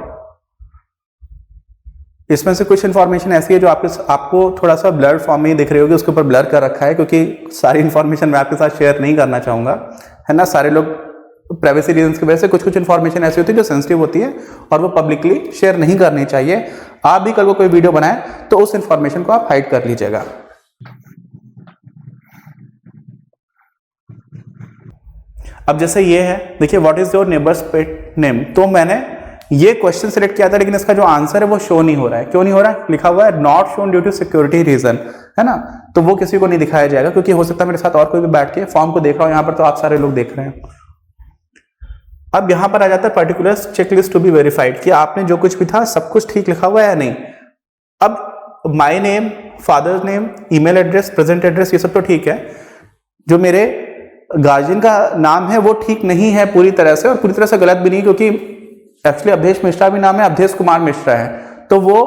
इसमें से कुछ इंफॉर्मेशन ऐसी है जो आपको थोड़ा सा ब्लर फॉर्म में ही दिख रही होगी, उसके ऊपर ब्लर कर रखा है क्योंकि सारी इंफॉर्मेशन मैं आपके साथ शेयर नहीं करना चाहूंगा, है ना। सारे लोग प्राइवेसी रीजंस की वजह से कुछ इंफॉर्मेशन ऐसी होती है जो सेंसिटिव होती है और वो पब्लिकली शेयर नहीं करनी चाहिए। आप भी कल को कोई वीडियो बनाए तो उस इंफॉर्मेशन को आप हाइड कर लीजिएगा। अब जैसे ये है, देखिए what is your neighbours pet name, तो मैंने ये क्वेश्चन सिलेक्ट किया था लेकिन इसका जो आंसर है वो शो नहीं हो रहा है। क्यों नहीं हो रहा है? लिखा हुआ है not shown due to security reason, है ना। तो वो किसी को नहीं दिखाया जाएगा क्योंकि हो सकता है मेरे साथ और कोई भी बैठ के फॉर्म को देख रहा हो, यहां पर तो आप सारे लोग देख रहे हैं। अब यहां पर आ जाता है particular checklist to be verified, कि आपने जो कुछ भी था सब कुछ ठीक लिखा हुआ है या नहीं। अब my name, father's name, email address, present address, ये सब तो ठीक है। जो मेरे गार्जियन का नाम है वो ठीक नहीं है पूरी तरह से, और पूरी तरह से गलत भी नहीं, क्योंकि एक्चुअली अवधेश मिश्रा भी नाम है, अवधेश कुमार मिश्रा है, तो वो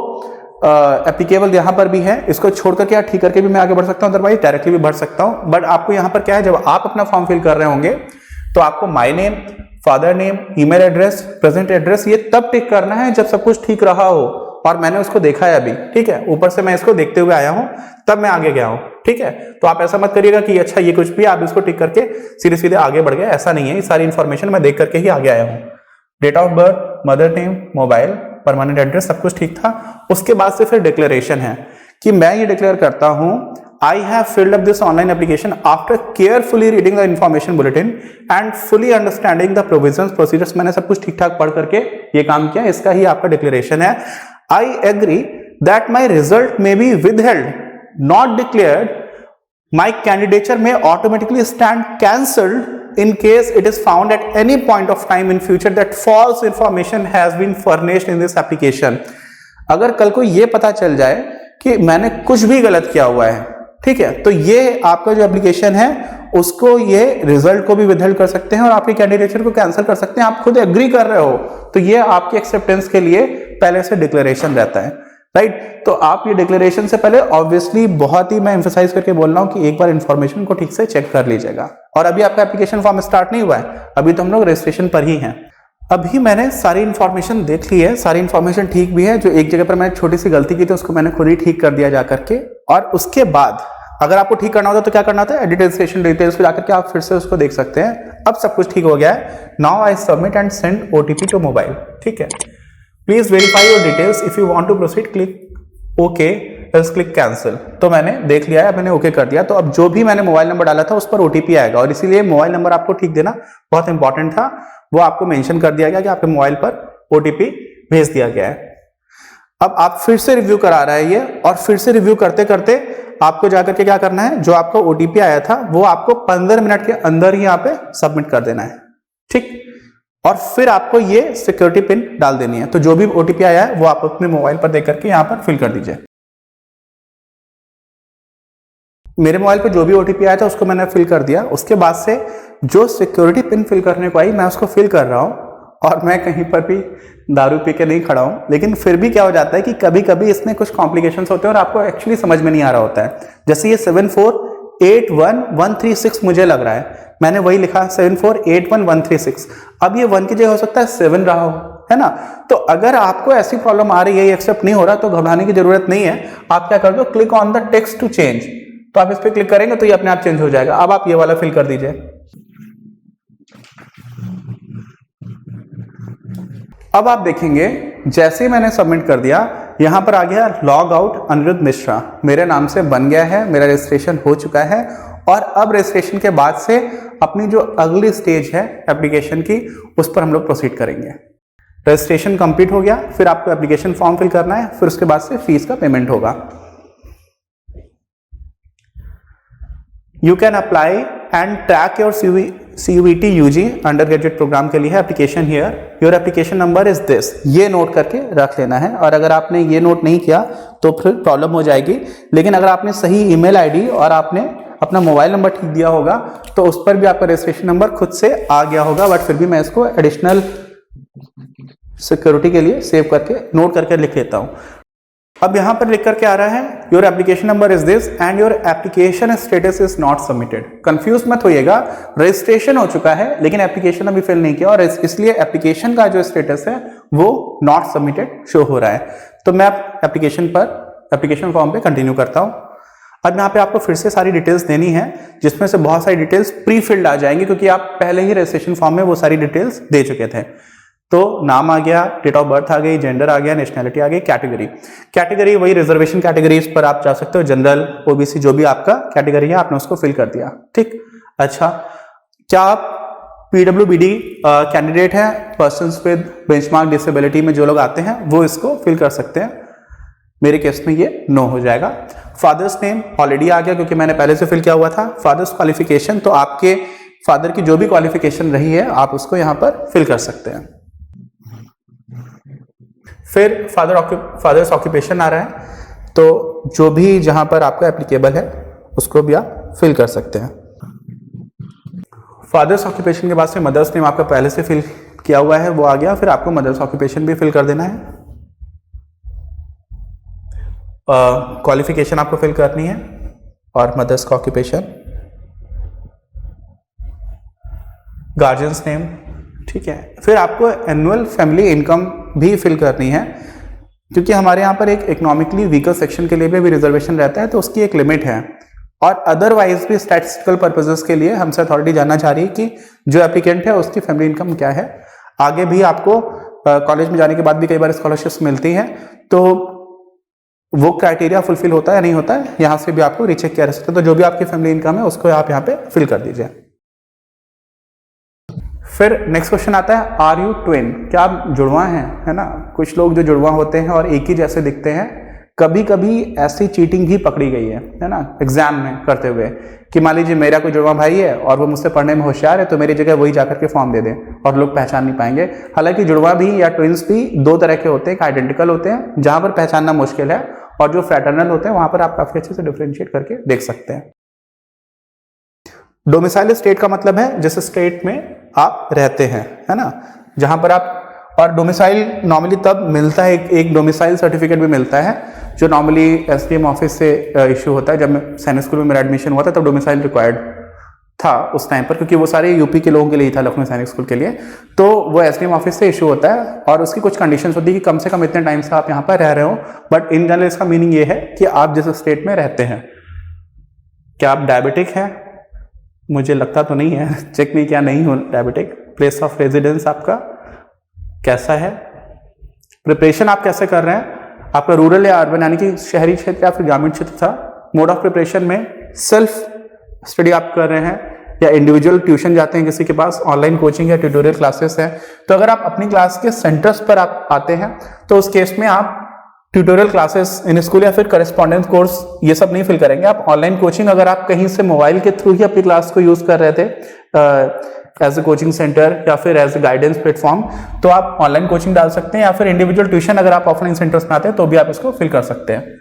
एप्लीकेबल यहां पर भी है। इसको छोड़ करके या ठीक करके भी मैं आगे बढ़ सकता हूं, अदरवाइज डायरेक्टली भी बढ़ सकता हूं। बट आपको यहां पर क्या है, जब आप अपना फॉर्म फिल कर रहे होंगे तो आपको my name, father name, email address, present address ये तब टिक करना है जब सब कुछ ठीक रहा हो, और मैंने उसको देखा है अभी, ठीक है। ऊपर से मैं इसको देखते हुए आया हूं, तब मैं आगे गया हूं, ठीक है। तो आप ऐसा मत करिएगा कि अच्छा ये कुछ भी, आप इसको टिक करके सीधे सीधे आगे बढ़ गए, ऐसा नहीं है। ये सारी इंफॉर्मेशन मैं देख करके ही आगे आया हूं। Date of birth, mother name, mobile, permanent address, सब कुछ ठीक था। उसके बाद से फिर डिक्लेरेशन है कि मैं ये डिक्लेयर करता हूं, I have filled up this online application after carefully reading the information bulletin and fully understanding the provisions, procedures। मैंने सब कुछ ठीक ठाक पढ़ करके ये काम किया, इसका ही आपका डिक्लेरेशन है। I agree that my result may be withheld, not declared. My candidature may automatically stand cancelled in case it is found at any point of time in future that false information has been furnished in this application। अगर कल को ये पता चल जाए कि मैंने कुछ भी गलत किया हुआ है, ठीक है, तो ये आपका जो एप्लीकेशन है उसको, ये रिजल्ट को भी विदहेल्ड कर सकते हैं और आपके कैंडिडेचर को कैंसिल कर सकते हैं। आप खुद एग्री कर रहे हो तो ये आपके एक्सेप्टेंस के लिए पहले से डिक्लेरेशन रहता है, राइट। तो आप ये डिक्लेरेशन से पहले ऑब्वियसली बहुत ही मैं एम्फसाइज करके बोल रहा हूं कि एक बार इंफॉर्मेशन को ठीक से चेक कर लीजिएगा। और अभी आपका एप्लीकेशन फॉर्म स्टार्ट नहीं हुआ है, अभी तो हम लोग रजिस्ट्रेशन पर ही हैं। अभी मैंने सारी इन्फॉर्मेशन देख ली है, सारी इन्फॉर्मेशन ठीक भी है। जो एक जगह पर मैंने छोटी सी गलती की थी उसको मैंने खुद ही ठीक कर दिया जाकर के। और उसके बाद अगर आपको ठीक करना होता तो क्या करना होता है, एडिट रजिस्ट्रेशन डिटेल्स पे जाकर के आप फिर से उसको देख सकते हैं। अब सब कुछ ठीक हो गया है। Now I submit and send OTP to mobile, ठीक है। Please verify your details, if you want to proceed click okay, else click cancel. तो मैंने देख लिया है, मैंने ओके कर दिया। तो अब जो भी मैंने मोबाइल नंबर डाला था उस पर ओटीपी आएगा, और इसीलिए मोबाइल नंबर आपको ठीक देना बहुत इंपॉर्टेंट था। वो आपको मेंशन कर दिया गया कि आपके मोबाइल पर ओटीपी भेज दिया गया है। अब आप फिर से रिव्यू करा रहा है ये, और फिर से रिव्यू करते करते आपको जाकर के क्या करना है, जो आपका ओटीपी आया था वो आपको 15 मिनट के अंदर ही यहाँ पे सबमिट कर देना है, ठीक। और फिर आपको ये सिक्योरिटी पिन डाल देनी है। तो जो भी ओटीपी आया है वो आप अपने मोबाइल पर देख करके यहाँ पर फिल कर दीजिए। मेरे मोबाइल पे जो भी ओटीपी आया था उसको मैंने फिल कर दिया। उसके बाद से जो सिक्योरिटी पिन फिल करने को आई मैं उसको फिल कर रहा हूं, और मैं कहीं पर भी दारू पी के नहीं खड़ा हूं। लेकिन फिर भी क्या हो जाता है कि कभी कभी इसमें कुछ कॉम्प्लिकेशंस होते हैं और आपको एक्चुअली समझ में नहीं आ रहा होता है। जैसे ये 7481136 मुझे लग रहा है, मैंने वही लिखा 7481136। अब ये 1 की जगह हो सकता है 7 रहा हो, है ना। तो अगर आपको ऐसी प्रॉब्लम आ रही है, ये एक्सेप्ट नहीं हो रहा, तो घबराने की जरूरत नहीं है। आप क्या कर दो, click on the text to change, तो आप इस पर क्लिक करेंगे तो ये अपने आप चेंज हो जाएगा। अब आप ये वाला फिल कर दीजिए। अब आप देखेंगे जैसे ही मैंने सबमिट कर दिया, यहां पर आ गया लॉग आउट अनिरुद्ध मिश्रा, मेरे नाम से बन गया है, मेरा रजिस्ट्रेशन हो चुका है। और अब रजिस्ट्रेशन के बाद से अपनी जो अगली स्टेज है एप्लीकेशन की, उस पर हम लोग प्रोसीड करेंगे। रजिस्ट्रेशन कंप्लीट हो गया, फिर आपको एप्लीकेशन फॉर्म फिल करना है, फिर उसके बाद से फीस का पेमेंट होगा। You can apply and track your CUET UG undergraduate program के लिए है application here, your application number is this, ये नोट करके रख लेना है। और अगर आपने ये नोट नहीं किया तो फिर प्रॉब्लम हो जाएगी। लेकिन अगर आपने सही ईमेल आईडी और आपने अपना मोबाइल नंबर ठीक दिया होगा तो उस पर भी आपका रजिस्ट्रेशन नंबर खुद से आ गया होगा। बट फिर भी मैं इसको एडिशनल सिक्योरिटी के लिए सेव करके नोट करके लिख लेता हूं। अब यहां पर लिख करके आ रहा है your application number is this and your application status is not submitted. Confuse मत होइएगा, रजिस्ट्रेशन हो चुका है लेकिन एप्लीकेशन अभी फिल नहीं किया और इसलिए एप्लीकेशन का जो स्टेटस है वो नॉट सबमिटेड शो हो रहा है। तो मैं एप्लीकेशन फॉर्म पे कंटिन्यू करता हूं। अब यहाँ पे आपको फिर से सारी डिटेल्स देनी है, जिसमें से बहुत सारी डिटेल्स प्री फिल्ड आ जाएंगी क्योंकि आप पहले ही रजिस्ट्रेशन फॉर्म में वो सारी डिटेल्स दे चुके थे। तो नाम आ गया, डेट ऑफ बर्थ आ गई, जेंडर आ गया, नेशनैलिटी आ गई, कैटेगरी वही रिजर्वेशन कैटेगरीज पर आप जा सकते हो, जनरल, ओबीसी, जो भी आपका कैटेगरी है आपने उसको फिल कर दिया। ठीक, अच्छा, क्या आप PWBD कैंडिडेट हैं, पर्सन्स विद बेंचमार्क डिसेबिलिटी में जो लोग आते हैं वो इसको फिल कर सकते हैं। मेरे केस में ये नो हो जाएगा। फादर्स नेम ऑलरेडी आ गया क्योंकि मैंने पहले से फिल किया हुआ था। फादर्स क्वालिफिकेशन, तो आपके फादर की जो भी क्वालिफिकेशन रही है आप उसको यहां पर फिल कर सकते हैं। फिर फादर्स ऑक्यूपेशन आ रहा है, तो जो भी जहां पर आपका एप्लीकेबल है उसको भी आप फिल कर सकते हैं। फादर्स ऑक्यूपेशन के बाद से मदर्स नेम आपका पहले से फिल किया हुआ है वो आ गया, फिर आपको मदर्स ऑक्यूपेशन भी फिल कर देना है। क्वालिफिकेशन आपको फिल करनी है और मदर्स का ऑक्यूपेशन, गार्जियंस नेम, ठीक है। फिर आपको एनुअल फैमिली इनकम भी फिल करनी है क्योंकि हमारे यहाँ पर एक इकोनॉमिकली वीकर सेक्शन के लिए भी रिजर्वेशन रहता है, तो उसकी एक लिमिट है। और अदरवाइज भी स्टैटिस्टिकल पर्पसेस के लिए हमसे अथॉरिटी जानना चाह रही है कि जो एप्लीकेंट है उसकी फैमिली इनकम क्या है। आगे भी आपको कॉलेज में जाने के बाद भी कई बार स्कॉलरशिप्स मिलती हैं, तो वो क्राइटेरिया फुलफिल होता है या नहीं होता है, यहाँ से भी आपको रीचेक किया जा सकता है। तो जो भी आपकी फैमिली इनकम है उसको आप यहाँ पे फिल कर दीजिए। फिर नेक्स्ट क्वेश्चन आता है, आर यू ट्विन, क्या आप जुड़वा हैं, है ना। कुछ लोग जो जुड़वा होते हैं और एक ही जैसे दिखते हैं, कभी कभी ऐसी चीटिंग भी पकड़ी गई है ना, एग्जाम में करते हुए, कि मान लीजिए मेरा कोई जुड़वा भाई है और वो मुझसे पढ़ने में होशियार है, तो मेरी जगह वही जाकर के फॉर्म दे दें और लोग पहचान नहीं पाएंगे। हालांकि जुड़वा भी या ट्विन्स भी दो तरह के होते हैं, एक आइडेंटिकल होते हैं जहां पर पहचानना मुश्किल है, और जो फ्रैटर्नल होते हैं वहां पर आप काफी अच्छे से डिफरेंशिएट करके देख सकते हैं। डोमिसाइल स्टेट का मतलब है जिस स्टेट में आप रहते हैं, है ना, जहां पर आप, और डोमिसाइल नॉर्मली तब मिलता है, एक डोमिसाइल सर्टिफिकेट भी मिलता है जो नॉर्मली SDM ऑफिस से इश्यू होता है। जब मैं सैनिक स्कूल में मेरा एडमिशन हुआ था तब डोमिसाइल रिक्वायर्ड था उस टाइम पर, क्योंकि वो सारे यूपी के लोगों के लिए ही था, लखनऊ सैनिक स्कूल के लिए। तो वो SDM ऑफिस से इशू होता है और उसकी कुछ कंडीशंस होती है कि कम से कम इतने टाइम से आप यहाँ पर रह रहे हो। बट इन जनरल इसका मीनिंग ये है कि आप जिस स्टेट में रहते हैं, क्या आप डायबिटिक हैं, मुझे लगता तो नहीं है, चेक नहीं किया, नहीं हो डायबिटिक। प्लेस ऑफ रेजिडेंस आपका कैसा है, प्रिपरेशन आप कैसे कर रहे हैं, आपका रूरल या अर्बन यानी कि शहरी क्षेत्र या फिर ग्रामीण क्षेत्र था। मोड ऑफ प्रिपरेशन में सेल्फ स्टडी आप कर रहे हैं या इंडिविजुअल ट्यूशन जाते हैं किसी के पास, ऑनलाइन कोचिंग या ट्यूटोरियल क्लासेस है। तो अगर आप अपनी क्लास के सेंटर्स पर आप आते हैं तो उस केस में आप ट्यूटोरियल क्लासेस इन स्कूल या फिर करेस्पॉन्डेंस कोर्स ये सब नहीं फिल करेंगे। आप ऑनलाइन कोचिंग, अगर आप कहीं से मोबाइल के थ्रू ही अपनी क्लास को यूज कर रहे थे एज ए कोचिंग सेंटर या फिर एज ए गाइडेंस प्लेटफॉर्म, तो आप ऑनलाइन कोचिंग डाल सकते हैं, या फिर इंडिविजुअल ट्यूशन अगर आप ऑफलाइन सेंटर्स में आते हैं तो भी आप इसको फिल कर सकते हैं।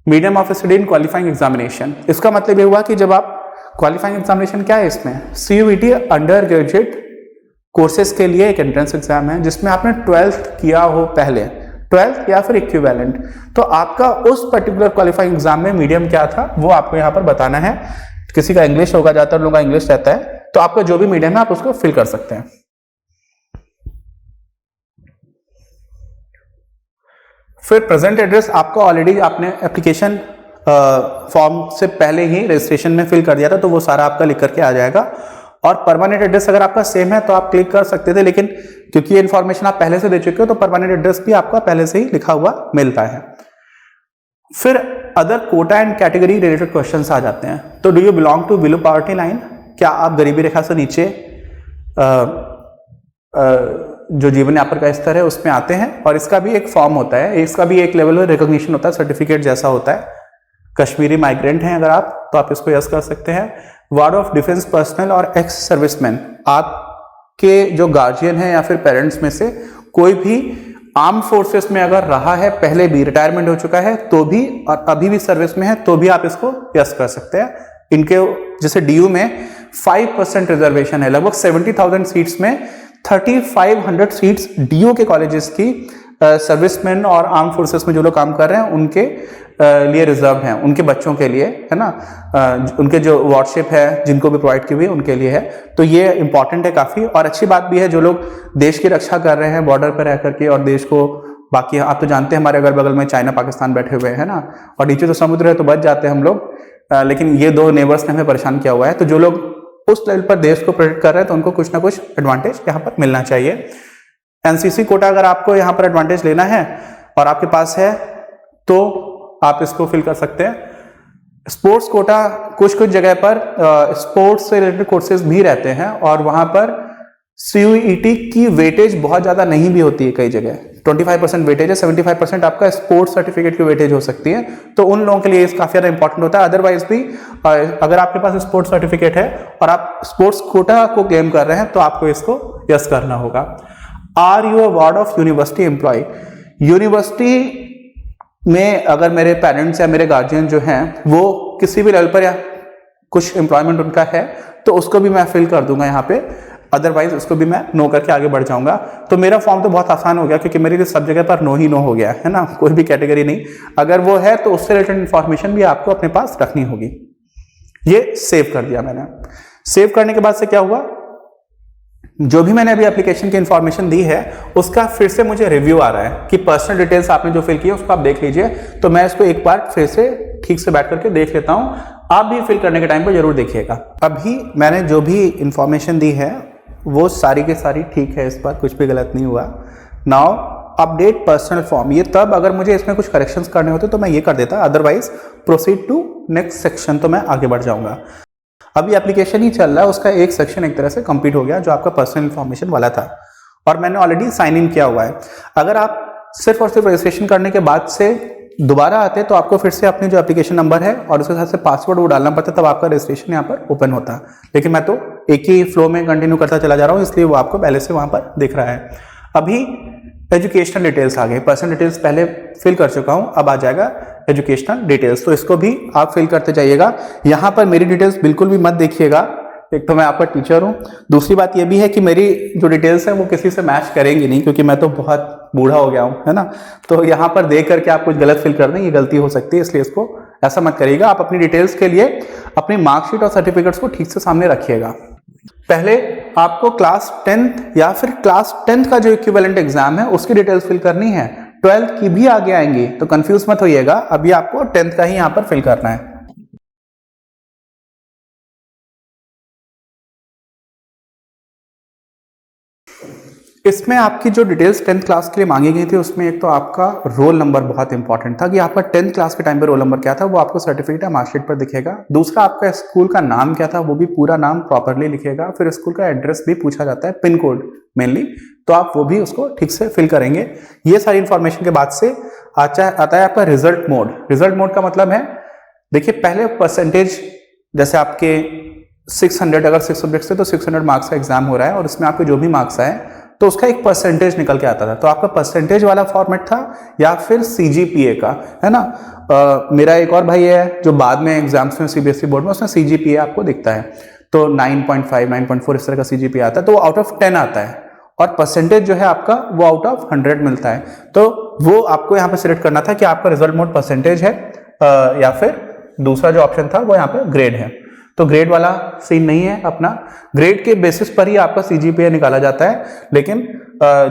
Medium of study in qualifying examination, इसका मतलब ये हुआ कि जब आप क्वालिफाइंग एग्जामिनेशन क्या है इसमें, CUET अंडर ग्रेजुएट कोर्सेज के लिए एक एंट्रेंस एग्जाम है जिसमें आपने 12th किया हो, पहले 12th या फिर इक्विवेलेंट, तो आपका उस पर्टिकुलर क्वालिफाइंग एग्जाम में मीडियम क्या था वो आपको यहाँ पर बताना है। किसी का इंग्लिश होगा, ज्यादातर लोगों का इंग्लिश रहता है, तो आपका जो भी मीडियम है आप उसको फिल कर सकते हैं। फिर प्रेजेंट एड्रेस आपको ऑलरेडी, आपने एप्लीकेशन फॉर्म से पहले ही रजिस्ट्रेशन में फिल कर दिया था, तो वो सारा आपका लिख करके आ जाएगा। और परमानेंट एड्रेस अगर आपका सेम है तो आप क्लिक कर सकते थे, लेकिन क्योंकि ये इन्फॉर्मेशन आप पहले से दे चुके हो तो परमानेंट एड्रेस भी आपका पहले से ही लिखा हुआ मिलता है। फिर other quota and category related questions आ जाते हैं। तो do you belong to below poverty line, क्या आप गरीबी रेखा से नीचे जो जीवन यापन का स्तर है उसमें आते हैं। और इसका भी एक फॉर्म होता है, इसका भी एक लेवल में रिकॉग्निशन होता है, सर्टिफिकेट जैसा होता है। कश्मीरी माइग्रेंट हैं अगर आप, तो आप इसको यस कर सकते हैं। वार्ड ऑफ डिफेंस पर्सनल और एक्स सर्विसमैन, आपके जो गार्जियन हैं या फिर पेरेंट्स में से कोई भी आर्म फोर्सेस में अगर रहा है, पहले भी रिटायरमेंट हो चुका है तो भी, और अभी भी सर्विस में है तो भी आप इसको यस कर सकते हैं। इनके जैसे डीयू में 5% रिजर्वेशन है, लगभग 70,000 सीट्स में 3500 सीट्स डीयू के कॉलेजेस की सर्विसमैन और आर्म फोर्सेस में जो लोग काम कर रहे हैं उनके लिए रिजर्व हैं, उनके बच्चों के लिए, है ना। उनके जो वार्डशिप है जिनको भी प्रोवाइड की हुई उनके लिए है। तो ये इंपॉर्टेंट है काफी, और अच्छी बात भी है जो लोग देश की रक्षा कर रहे हैं बॉर्डर पर रह करके, और देश को बाकी आप तो जानते हैं हमारे अगल बगल में चाइना पाकिस्तान बैठे हुए हैं ना, और नीचे तो समुद्र है तो बच जाते हैं हम लोग, लेकिन ये दो नेबर्स ने हमें परेशान किया हुआ है। तो जो लोग उस लेवल पर देश को प्रोटेक्ट कर रहे हैं तो उनको कुछ ना कुछ एडवांटेज यहाँ पर मिलना चाहिए। एनसीसी कोटा अगर आपको यहाँ पर एडवांटेज लेना है और आपके पास है तो आप इसको फिल कर सकते हैं। स्पोर्ट्स कोटा कुछ जगह पर स्पोर्ट्स से रिलेटेड कोर्सेज भी रहते हैं, और वहां पर सीयूईटी की वेटेज बहुत ज्यादा नहीं भी होती है, कई जगह 25% वेटेज है, 75% आपका स्पोर्ट्स सर्टिफिकेट की वेटेज हो सकती है। तो उन लोगों के लिए ये काफी ज्यादा इंपॉर्टेंट होता है। अदरवाइज भी अगर आपके पास स्पोर्ट्स सर्टिफिकेट है और आप स्पोर्ट्स कोटा को क्लेम कर रहे हैं तो आपको इसको यस करना होगा। Are you a ward of university employ, university में अगर मेरे पेरेंट्स या मेरे गार्जियन जो हैं वो किसी भी लेवल पर या कुछ एम्प्लॉयमेंट उनका है तो उसको भी मैं फिल कर दूंगा यहाँ पे, अदरवाइज उसको भी मैं नो करके आगे बढ़ जाऊंगा। तो मेरा फॉर्म तो बहुत आसान हो गया क्योंकि मेरी तो सब जगह पर नो ही नो हो गया है ना, कोई भी कैटेगरी नहीं। अगर वो है तो उससे रिलेटेड इंफॉर्मेशन भी आपको अपने पास रखनी होगी। ये सेव कर दिया मैंने। सेव करने के बाद से क्या हुआ, जो भी मैंने अभी एप्लीकेशन की इंफॉर्मेशन दी है उसका फिर से मुझे रिव्यू आ रहा है कि पर्सनल डिटेल्स आपने जो फिल की है उसको आप देख लीजिए। तो मैं इसको एक बार फिर से ठीक से बैठ करके देख लेता हूं, आप भी फिल करने के टाइम पर जरूर देखिएगा। अभी मैंने जो भी इंफॉर्मेशन दी है वो सारी के सारी ठीक है, इस पर कुछ भी गलत नहीं हुआ। नाउ अपडेट पर्सनल फॉर्म, ये तब अगर मुझे इसमें कुछ करेक्शंस करने होते तो मैं ये कर देता, otherwise proceed to next section, तो मैं आगे बढ़ जाऊंगा। अभी एप्लीकेशन ही चल रहा है, उसका एक सेक्शन एक तरह से कंप्लीट हो गया जो आपका पर्सनल इंफॉर्मेशन वाला था, और मैंने ऑलरेडी साइन इन किया हुआ है। अगर आप सिर्फ और सिर्फ रजिस्ट्रेशन करने के बाद से दोबारा आते तो आपको फिर से अपनी जो एप्लीकेशन नंबर है और उसके साथ से पासवर्ड वो डालना पड़ता, तब आपका रजिस्ट्रेशन यहाँ पर ओपन होता। लेकिन मैं तो एक ही फ्लो में कंटिन्यू करता चला जा रहा हूँ, इसलिए वो आपको पहले से वहां पर दिख रहा है। अभी एजुकेशनल डिटेल्स आ गए, पर्सनल डिटेल्स पहले फिल कर चुका हूं, अब आ जाएगा एजुकेशनल डिटेल्स, तो इसको भी आप फिल करते जाइएगा। यहां पर मेरी डिटेल्स बिल्कुल भी मत देखिएगा, एक तो मैं आपका टीचर हूं, दूसरी बात यह भी है कि मेरी जो डिटेल्स है वो किसी से मैच करेंगी नहीं क्योंकि मैं तो बहुत बूढ़ा हो गया हूं, है ना। तो यहां पर देख करके आप कुछ गलत फिल कर दें, ये गलती हो सकती है, इसलिए इसको ऐसा मत करिएगा। आप अपनी डिटेल्स के लिए अपनी मार्कशीट और सर्टिफिकेट्स को ठीक से सामने रखिएगा। पहले आपको क्लास 10th या फिर क्लास 10th का जो इक्विवेलेंट एग्जाम है उसकी डिटेल्स फिल करनी है, 12th की भी आगे आएंगी, तो कंफ्यूज मत होइएगा। अभी आपको 10th का ही यहां पर फिल करना है। इसमें आपकी जो डिटेल्स 10th क्लास के लिए मांगी गई थी उसमें एक तो आपका रोल नंबर बहुत इंपॉर्टेंट था कि आपका 10th क्लास के टाइम पे रोल नंबर क्या था वो आपको सर्टिफिकेट या मार्कशीट पर दिखेगा। दूसरा आपका स्कूल का नाम क्या था वो भी पूरा नाम प्रॉपरली लिखेगा। फिर स्कूल का एड्रेस भी पूछा जाता है, पिन कोड मेनली, तो आप वो भी उसको ठीक से फिल करेंगे। ये सारी इंफॉर्मेशन के बाद से आता है आपका रिजल्ट मोड। रिजल्ट मोड का मतलब है, देखिए पहले परसेंटेज, जैसे आपके 600 अगर 6 सब्जेक्ट से तो 600 मार्क्स का एग्जाम हो रहा है और इसमें आपके जो भी मार्क्स आए तो उसका एक परसेंटेज निकल के आता था। तो आपका परसेंटेज वाला फॉर्मेट था या फिर सीजीपीए का, है ना। मेरा एक और भाई है जो बाद में एग्जाम्स में सीबीएसई बोर्ड में उसमें सीजीपीए आपको दिखता है, तो 9.5 9.4 इस तरह का सीजीपीए आता है, तो वो आउट ऑफ 10 आता है और परसेंटेज जो है आपका वो आउट ऑफ 100 मिलता है। तो वो आपको यहाँ पे सिलेक्ट करना था कि आपका रिजल्ट मोड परसेंटेज है या फिर दूसरा जो ऑप्शन था वो यहाँ पे ग्रेड है। तो ग्रेड वाला सीन नहीं है अपना, ग्रेड के बेसिस पर ही आपका CGPA निकाला जाता है। लेकिन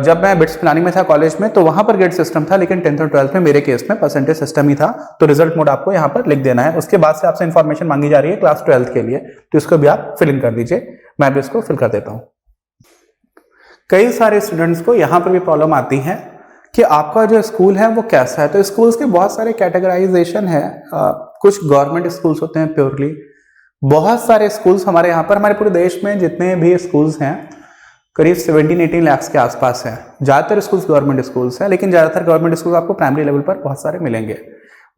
जब मैं बिट्स प्लानिंग में था कॉलेज में, तो वहां पर ग्रेड सिस्टम था, लेकिन 10th और 12th में मेरे केस में परसेंटेज सिस्टम ही था। तो रिजल्ट मोड आपको यहाँ पर लिख देना है। उसके बाद से आपसे इंफॉर्मेशन मांगी जा रही है क्लास 12th के लिए, तो इसको भी आप फिल इन कर दीजिए। मैं भी इसको फिल कर देता हूँ। कई सारे स्टूडेंट्स को यहाँ पर भी प्रॉब्लम आती है कि आपका जो स्कूल है वो कैसा है। तो स्कूल्स के बहुत सारे कैटेगराइजेशन है। कुछ गवर्नमेंट स्कूल्स होते हैं प्योरली, बहुत सारे स्कूल्स हमारे यहाँ पर, हमारे पूरे देश में जितने भी स्कूल्स हैं करीब 17-18 लाख के आसपास हैं। ज़्यादातर स्कूल्स गवर्नमेंट स्कूल्स हैं, लेकिन ज़्यादातर गवर्नमेंट स्कूल्स आपको प्राइमरी लेवल पर बहुत सारे मिलेंगे।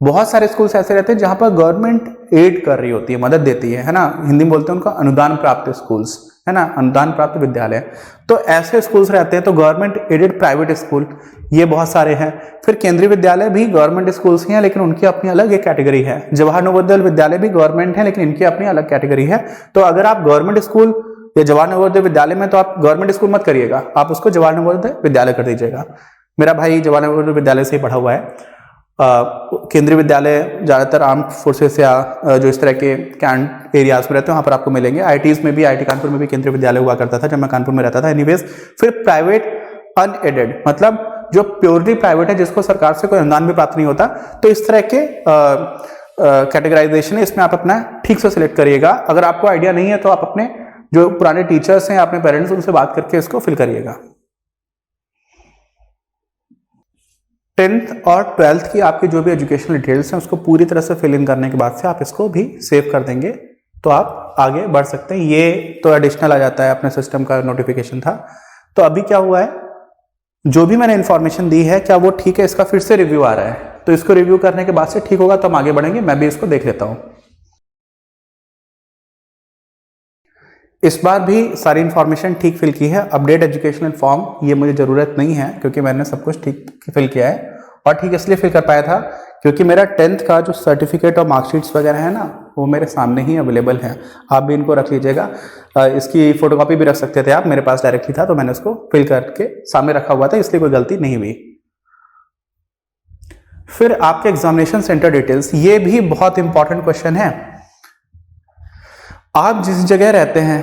बहुत सारे स्कूल्स ऐसे रहते हैं जहाँ पर गवर्नमेंट एड कर रही होती है, मदद देती है ना, हिंदी में बोलते हैं उनका अनुदान प्राप्त स्कूल्स, है ना, अनुदान प्राप्त विद्यालय। तो ऐसे स्कूल्स रहते हैं। तो गवर्नमेंट एडेड प्राइवेट स्कूल ये बहुत सारे हैं। फिर केंद्रीय विद्यालय भी गवर्नमेंट स्कूल्स ही हैं, लेकिन उनकी अपनी अलग एक कैटेगरी है। जवाहर नवोदय विद्यालय भी गवर्नमेंट है, लेकिन इनकी अपनी अलग कैटेगरी है। तो अगर आप गवर्नमेंट स्कूल या जवाहर नवोदय विद्यालय में, तो आप गवर्नमेंट स्कूल मत करिएगा, आप उसको जवाहर नवोदय विद्यालय कर दीजिएगा। मेरा भाई जवाहर नवोदय विद्यालय से ही पढ़ा हुआ है। केंद्रीय विद्यालय ज़्यादातर आर्म्ड फोर्सेस या जो इस तरह के कैंट एरियाज में रहते हैं वहाँ पर आपको मिलेंगे। IITs में भी, IIT कानपुर में भी केंद्रीय विद्यालय हुआ करता था जब मैं कानपुर में रहता था। एनीवेज, फिर प्राइवेट अनएडेड, मतलब जो प्योरली प्राइवेट है, जिसको सरकार से कोई अनुदान भी प्राप्त नहीं होता। तो इस तरह के कैटेगराइजेशन है, इसमें आप अपना ठीक से सिलेक्ट करिएगा। अगर आपको आइडिया नहीं है तो आप अपने जो पुराने टीचर्स हैं, अपने पेरेंट्स, उनसे बात करके इसको फिल करिएगा। 10th और 12th की आपकी जो भी एजुकेशनल डिटेल्स हैं उसको पूरी तरह से फिल इन करने के बाद से आप इसको भी सेव कर देंगे, तो आप आगे बढ़ सकते हैं। ये तो एडिशनल आ जाता है, अपने सिस्टम का नोटिफिकेशन था। तो अभी क्या हुआ है, जो भी मैंने इन्फॉर्मेशन दी है क्या वो ठीक है, इसका फिर से रिव्यू आ रहा है। तो इसको रिव्यू करने के बाद से ठीक होगा तो हम आगे बढ़ेंगे। मैं भी इसको देख लेता हूं। इस बार भी सारी इन्फॉर्मेशन ठीक फिल की है। अपडेट एजुकेशनल फॉर्म ये मुझे ज़रूरत नहीं है, क्योंकि मैंने सब कुछ ठीक फिल किया है। और ठीक इसलिए फिल कर पाया था क्योंकि मेरा 10th का जो सर्टिफिकेट और मार्कशीट्स वगैरह है ना, वो मेरे सामने ही अवेलेबल है। आप भी इनको रख लीजिएगा। इसकी फोटोकॉपी भी रख सकते थे आप, मेरे पास डायरेक्टली था, तो मैंने उसको फिल करके सामने रखा हुआ था, इसलिए कोई गलती नहीं हुई। फिर आपके एग्जामिनेशन सेंटर डिटेल्स, ये भी बहुत इंपॉर्टेंट क्वेश्चन है। आप जिस जगह रहते हैं,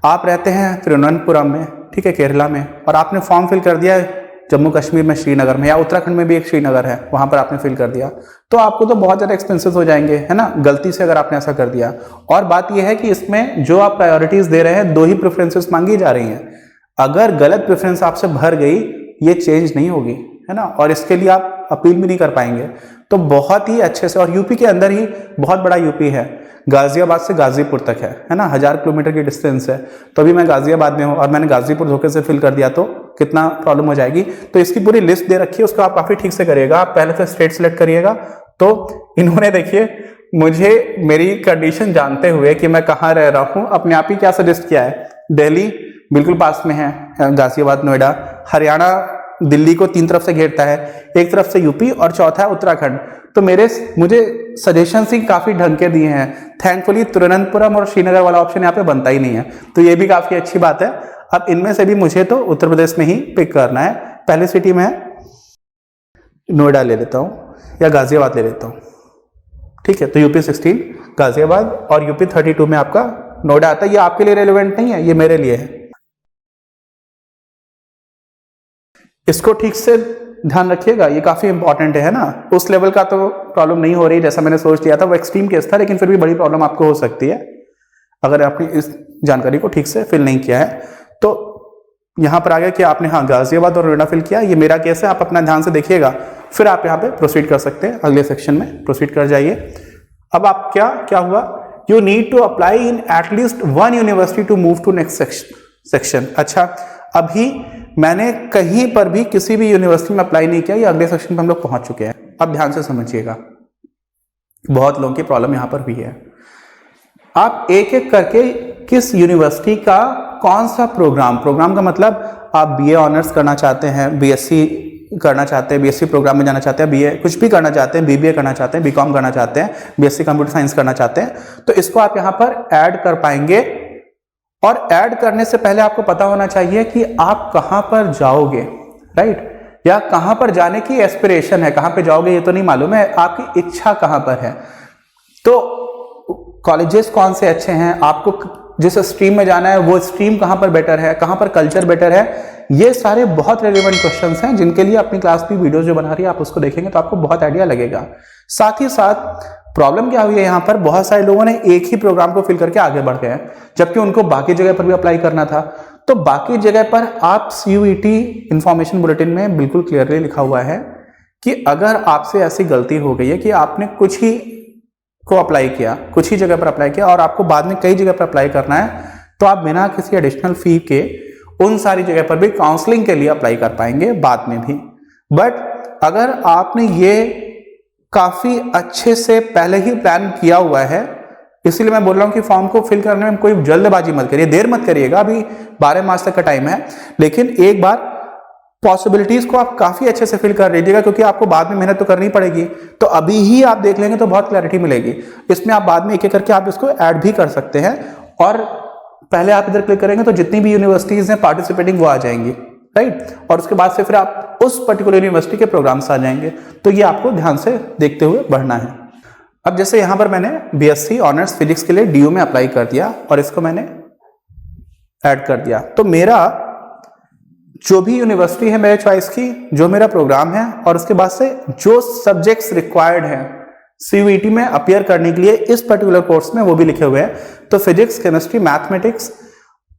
आप रहते हैं तिरुवनंतपुरम में, ठीक है, केरला में, और आपने फॉर्म फिल कर दिया है जम्मू कश्मीर में श्रीनगर में, या उत्तराखंड में भी एक श्रीनगर है, वहां पर आपने फिल कर दिया, तो आपको तो बहुत ज़्यादा एक्सपेंसेस हो जाएंगे, है ना, गलती से अगर आपने ऐसा कर दिया। और बात यह है कि इसमें जो आप प्रायोरिटीज दे रहे हैं, 2 ही प्रेफरेंसेस मांगी जा रही हैं। अगर गलत प्रेफरेंस आपसे भर गई, ये चेंज नहीं होगी, है ना, और इसके लिए आप अपील भी नहीं कर पाएंगे। तो बहुत ही अच्छे से, और यूपी के अंदर ही बहुत बड़ा यूपी है, गाजियाबाद से गाजीपुर तक है ना, 1000 किलोमीटर की डिस्टेंस है। तो अभी मैं गाजियाबाद में हूँ और मैंने गाजीपुर धोखे से फिल कर दिया तो कितना प्रॉब्लम हो जाएगी। तो इसकी पूरी लिस्ट दे रखी है, उसको आप काफी ठीक से करिएगा। आप पहले से स्टेट सेलेक्ट करिएगा। तो इन्होंने देखिए मुझे मेरी कंडीशन जानते हुए कि मैं कहाँ रह रहा हूँ, अपने आप ही क्या सजेस्ट किया है, दिल्ली बिल्कुल पास में है, गाजियाबाद, नोएडा, हरियाणा दिल्ली को 3 तरफ से घेरता है, एक तरफ से यूपी और चौथा है उत्तराखंड। तो मुझे सजेशंस ही काफी ढंग के दिए हैं। थैंकफुली तिरुवनंतपुरम और श्रीनगर वाला ऑप्शन यहाँ पे बनता ही नहीं है, तो ये भी काफी अच्छी बात है। अब इनमें से भी मुझे तो उत्तर प्रदेश में ही पिक करना है। पहली सिटी में नोएडा ले लेता हूँ या गाजियाबाद ले लेता हूँ, ठीक है। तो यूपी 16 गाजियाबाद और यूपी 32 में आपका नोएडा आता है। ये आपके लिए रेलेवेंट नहीं है, ये मेरे लिए है। इसको ठीक से ध्यान रखिएगा, ये काफी इंपॉर्टेंट है ना। उस लेवल का तो प्रॉब्लम नहीं हो रही जैसा मैंने सोच लिया था, वो एक्सट्रीम केस था, लेकिन फिर भी बड़ी प्रॉब्लम आपको हो सकती है अगर आपने इस जानकारी को ठीक से फिल नहीं किया है। तो यहां पर आ गया कि आपने हाँ गाजियाबाद और नोएडा फिल किया, ये मेरा केस है, आप अपना ध्यान से देखिएगा। फिर आप यहाँ पे प्रोसीड कर सकते हैं, अगले सेक्शन में प्रोसीड कर जाइए। अब आप क्या हुआ, you need to apply in at least 1 university to move to next section. अच्छा, अभी मैंने कहीं पर भी किसी भी यूनिवर्सिटी में अप्लाई नहीं किया, ये अगले सेक्शन में हम लोग पहुंच चुके हैं। अब ध्यान से समझिएगा, बहुत लोगों की प्रॉब्लम यहां पर भी है। आप एक एक करके किस यूनिवर्सिटी का कौन सा प्रोग्राम का मतलब आप बीए ऑनर्स करना चाहते हैं, बीएससी करना चाहते हैं, बीएससी प्रोग्राम में जाना चाहते हैं, बीए कुछ भी करना चाहते हैं, बीबीए करना चाहते हैं, बीकॉम करना चाहते हैं, बीएससी कंप्यूटर साइंस करना चाहते हैं, तो इसको आप यहां पर ऐड कर पाएंगे। और ऐड करने से पहले आपको पता होना चाहिए कि आप कहां पर जाओगे, राइट, या कहां पर जाने की एस्पिरेशन है। कहां पे जाओगे ये तो नहीं मालूम है, आपकी इच्छा कहां पर है। तो कॉलेजेस कौन से अच्छे हैं, आपको जिस स्ट्रीम में जाना है वो स्ट्रीम कहाँ पर बेटर है, कहाँ पर कल्चर बेटर है, ये सारे बहुत रेलेवेंट क्वेश्चंस हैं जिनके लिए अपनी क्लास की वीडियोस जो बना रही है आप उसको देखेंगे तो आपको बहुत आइडिया लगेगा। साथ ही साथ प्रॉब्लम क्या हुई है, यहाँ पर बहुत सारे लोगों ने एक ही प्रोग्राम को फिल करके आगे बढ़ गए हैं, जबकि उनको बाकी जगह पर भी अप्लाई करना था। तो बाकी जगह पर आप CUET इंफॉर्मेशन बुलेटिन में बिल्कुल क्लियरली लिखा हुआ है कि अगर आपसे ऐसी गलती हो गई है कि आपने कुछ ही को अप्लाई किया, कुछ ही जगह पर अप्लाई किया और आपको बाद में कई जगह पर अप्लाई करना है, तो आप बिना किसी एडिशनल फी के उन सारी जगह पर भी काउंसलिंग के लिए अप्लाई कर पाएंगे बाद में भी। बट अगर आपने ये काफी अच्छे से पहले ही प्लान किया हुआ है, इसीलिए मैं बोल रहा हूं कि फॉर्म को फिल करने में कोई जल्दबाजी मत करिए, देर मत करिएगा, अभी 12 मार्च तक का टाइम है। लेकिन एक बार पॉसिबिलिटीज को आप काफी अच्छे से फिल कर लीजिएगा, क्योंकि आपको बाद में मेहनत तो करनी पड़ेगी। तो अभी ही आप देख लेंगे तो बहुत क्लैरिटी मिलेगी। इसमें आप बाद में एक एक करके आप इसको ऐड भी कर सकते हैं, और पहले आप इधर क्लिक करेंगे तो जितनी भी यूनिवर्सिटीज हैं पार्टिसिपेटिंग वो आ जाएंगी, राइट। और उसके बाद से फिर आप उस पर्टिकुलर यूनिवर्सिटी के प्रोग्राम्स आ जाएंगे। तो ये आपको ध्यान से देखते हुए बढ़ना है। अब जैसे यहां पर मैंने BSc ऑनर्स फिजिक्स के लिए DU में अप्लाई कर दिया और इसको मैंने ऐड कर दिया। तो मेरा जो भी यूनिवर्सिटी है मेरे चॉइस की, जो मेरा प्रोग्राम है, और उसके बाद से जो सब्जेक्ट्स रिक्वायर्ड हैं CUET में अपियर करने के लिए इस पर्टिकुलर कोर्स में, वो भी लिखे हुए हैं। तो फिजिक्स, केमिस्ट्री, मैथमेटिक्स